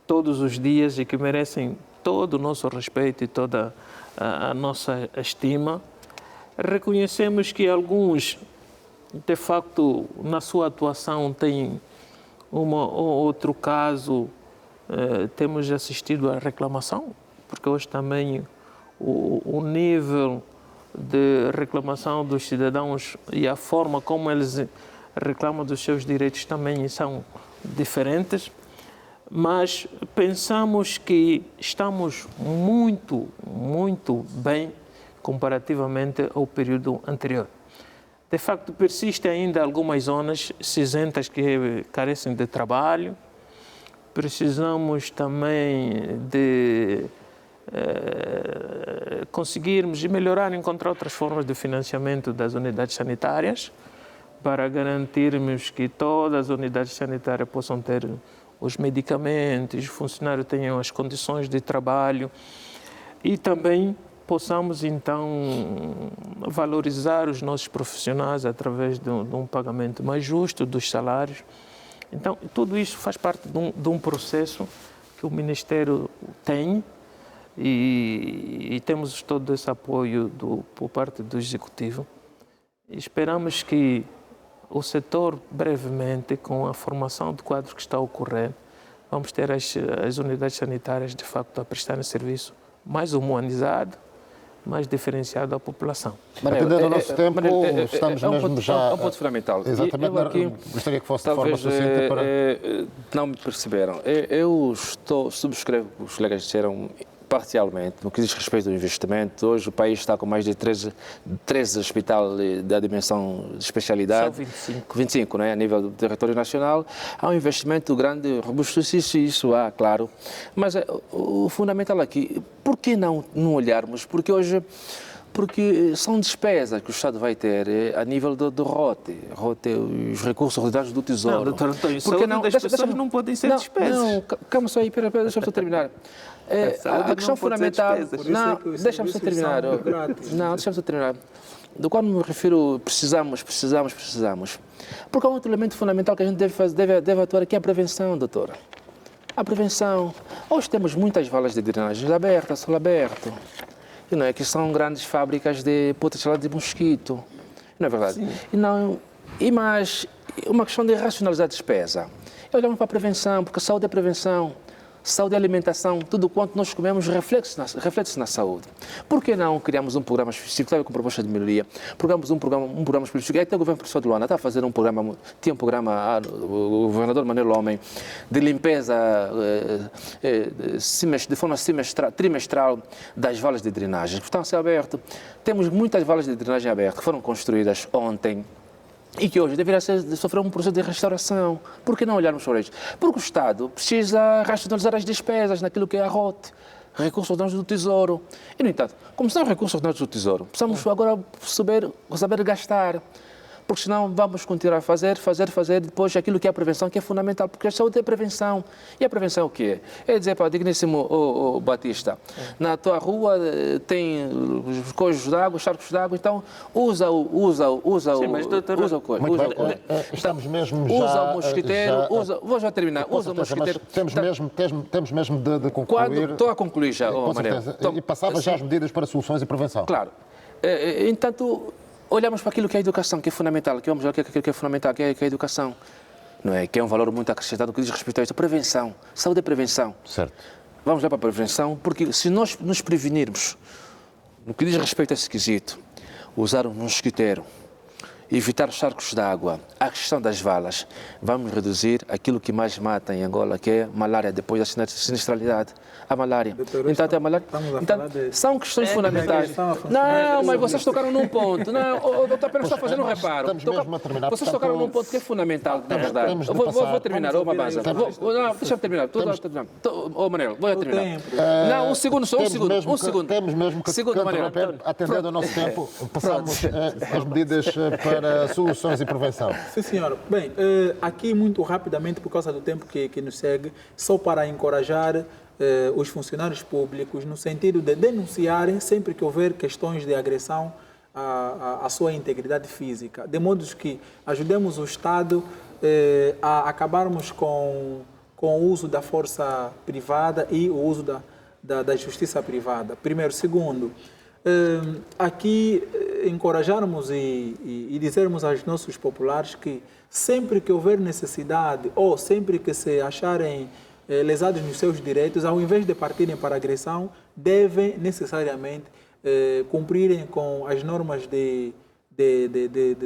todos os dias e que merecem todo o nosso respeito e toda a nossa estima. Reconhecemos que alguns, de facto, na sua atuação têm um ou outro caso, temos assistido à reclamação, porque hoje também o nível de reclamação dos cidadãos e a forma como eles reclamam dos seus direitos também são diferentes, mas pensamos que estamos muito, muito bem comparativamente ao período anterior. De facto, persistem ainda algumas zonas cinzentas que carecem de trabalho. Precisamos também de conseguirmos melhorar, encontrar outras formas de financiamento das unidades sanitárias para garantirmos que todas as unidades sanitárias possam ter os medicamentos, os funcionários tenham as condições de trabalho e também possamos, então, valorizar os nossos profissionais através de um pagamento mais justo dos salários. Então, tudo isso faz parte de um processo que o Ministério tem e temos todo esse apoio por parte do Executivo. Esperamos que o setor, brevemente, com a formação de quadros que está a ocorrer, vamos ter as unidades sanitárias, de facto, a prestarem serviço mais humanizado, mais diferenciado à população. Atendendo ao nosso tempo, estamos mesmo já... É um ponto fundamental. Exatamente, aqui, gostaria que fosse de forma sucinta para... Não me perceberam. Eu subscrevo o que os colegas disseram parcialmente, no que diz respeito ao investimento. Hoje o país está com mais de 13 hospitais da dimensão de especialidade. São 25. 25, né, a nível do território nacional. Há um investimento grande, robusto, isso há, claro. Mas o fundamental aqui, por que não olharmos? Porque são despesas que o Estado vai ter a nível do ROTE, os recursos ordinários do Tesouro. Não, doutor António, saúde das pessoas não podem ser despesas. Não, calma só aí, deixa eu terminar. A questão fundamental... Não, deixa-me só terminar. Não, deixa-me só terminar. Do qual me refiro, precisamos. Porque há um outro elemento fundamental que a gente deve atuar aqui, é a prevenção, doutora. A prevenção. Hoje temos muitas valas de drenagem abertas, solo aberto. E não é que são grandes fábricas de potencialidade de mosquito. Não é verdade? Sim. Mas uma questão de racionalizar a despesa. Olhamos para a prevenção, porque a saúde é prevenção. Saúde e alimentação, tudo quanto nós comemos reflete-se na saúde. Por que não criamos um programa específico, com proposta de melhoria? Programamos um programa específico. Até o governo professor de Luana está a fazer um programa, tinha um programa, o governador Manuel Homem, de limpeza de forma trimestral das valas de drenagem, que estão a ser abertas. Temos muitas valas de drenagem abertas que foram construídas ontem, e que hoje deveria sofrer um processo de restauração. Por que não olharmos para isso? Porque o Estado precisa racionalizar as despesas naquilo que é a ROTE, recursos ordinários do Tesouro. E, no entanto, como são recursos ordinários do Tesouro, precisamos agora saber gastar. Porque senão vamos continuar a fazer, depois aquilo que é a prevenção, que é fundamental, porque a saúde é prevenção. E a prevenção o quê é? É dizer para o digníssimo Batista, na tua rua tem os cojos d'água, os charcos d'água, então usa Sim, mas, doutor, estamos mesmo já... Usa o mosquiteiro, vou já terminar, usa o mosquiteiro. Temos mesmo de concluir. Estou a concluir já, Manel. E passava já as medidas para soluções e prevenção. Claro. Entanto, olhamos para aquilo que é a educação, que é fundamental, que vamos olhar aquilo que é fundamental, que é a educação, não é? Que é um valor muito acrescentado que diz respeito a isso. Prevenção, saúde é prevenção. Certo. Vamos lá para a prevenção, porque se nós nos prevenirmos no que diz respeito a esse quesito, usar um mosquiteiro, evitar os charcos d'água, a questão das valas, vamos reduzir aquilo que mais mata em Angola, que é malária, depois da sinistralidade. A malária. Então, são questões fundamentais. Não, mas vocês tocaram num ponto. Não, o doutor apenas está fazendo um reparo. Estamos mesmo a terminar. Vocês tocaram num ponto que é fundamental, na verdade. Vou terminar, Mabaza. Deixa-me terminar. Manel, vou terminar. Não, um segundo só, um segundo. Temos mesmo que interromper, atendendo ao nosso tempo, passamos as medidas para soluções e prevenção. Sim, senhor. Bem, aqui muito rapidamente, por causa do tempo que nos segue, só para encorajar os funcionários públicos no sentido de denunciarem sempre que houver questões de agressão à sua integridade física, de modo que ajudemos o Estado a acabarmos com com o uso da força privada e o uso da justiça privada. Primeiro. Segundo, aqui encorajarmos e dizermos aos nossos populares que sempre que houver necessidade ou sempre que se acharem lesados nos seus direitos, ao invés de partirem para a agressão, devem necessariamente cumprirem com as normas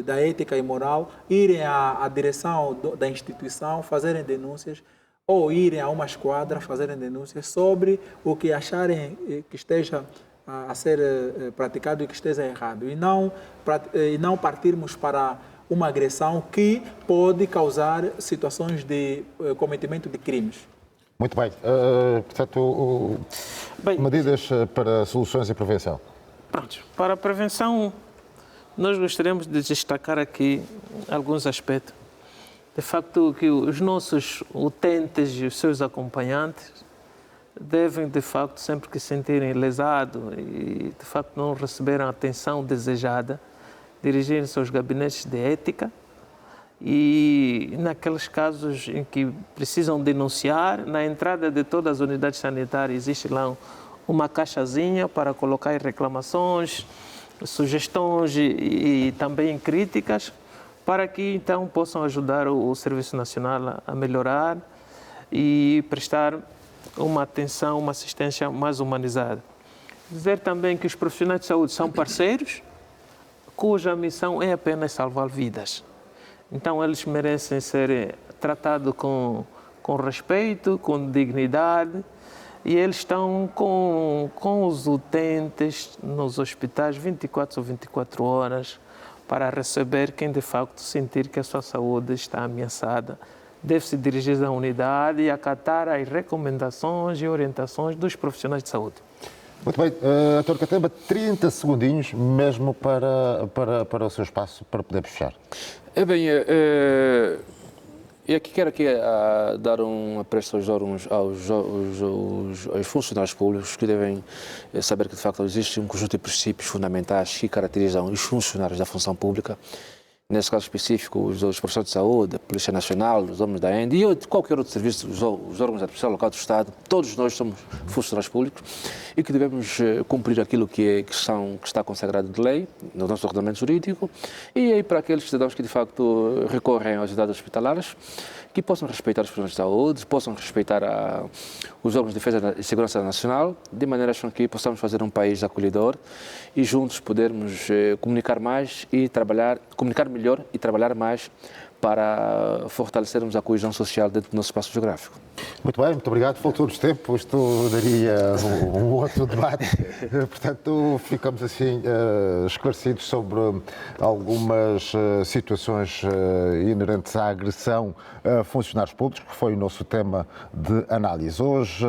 da ética e moral, irem à direção da instituição, fazerem denúncias, ou irem a uma esquadra, fazerem denúncias sobre o que acharem que esteja a ser praticado e que esteja errado. E não partirmos para uma agressão que pode causar situações de cometimento de crimes. Muito bem. Portanto, medidas para soluções e prevenção. Pronto. Para a prevenção, nós gostaríamos de destacar aqui alguns aspectos. De facto, que os nossos utentes e os seus acompanhantes devem, de facto, sempre que se sentirem lesados e, de facto, não receberem a atenção desejada, dirigirem-se aos gabinetes de ética e, naqueles casos em que precisam denunciar, na entrada de todas as unidades sanitárias existe lá uma caixazinha para colocar reclamações, sugestões e também críticas, para que então possam ajudar o Serviço Nacional a melhorar e prestar uma atenção, uma assistência mais humanizada. Dizer também que os profissionais de saúde são parceiros, cuja missão é apenas salvar vidas. Então eles merecem ser tratados com respeito, com dignidade, e eles estão com os utentes nos hospitais 24 ou 24 horas, para receber quem de facto sentir que a sua saúde está ameaçada. Deve se dirigir à unidade e acatar as recomendações e orientações dos profissionais de saúde. Muito bem. Dr. Catemba, 30 segundinhos mesmo para o seu espaço, para poder fechar. E aqui quero dar um apreço aos funcionários públicos que devem saber que, de facto, existe um conjunto de princípios fundamentais que caracterizam os funcionários da função pública. Nesse caso específico, os profissionais de saúde, a Polícia Nacional, os homens da ENDE e qualquer outro serviço, os órgãos da administração local do Estado, todos nós somos funcionários públicos e que devemos cumprir aquilo que está consagrado de lei, no nosso ordenamento jurídico, e aí para aqueles cidadãos que de facto recorrem às unidades hospitalares, que possam respeitar os profissionais de saúde, possam respeitar os órgãos de defesa e segurança nacional, de maneira que possamos fazer um país acolhedor e juntos podermos comunicar melhor e trabalhar mais para fortalecermos a coesão social dentro do nosso espaço geográfico. Muito bem, muito obrigado. Faltou nos tempos, isto daria um outro debate. Portanto, ficamos assim esclarecidos sobre algumas situações inerentes à agressão a funcionários públicos, que foi o nosso tema de análise. Hoje,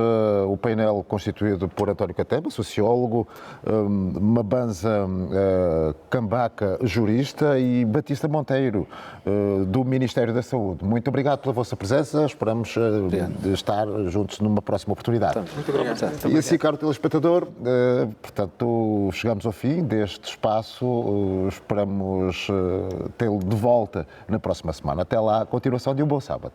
o painel constituído por António Catemba, sociólogo, Mabanza Cambaca, jurista, e Batista Monteiro, do Ministério da Saúde. Muito obrigado pela vossa presença. Esperamos estar juntos numa próxima oportunidade. Muito obrigado. E assim, caro telespectador, portanto, chegamos ao fim deste espaço. Esperamos tê-lo de volta na próxima semana. Até lá, continuação de um bom sábado.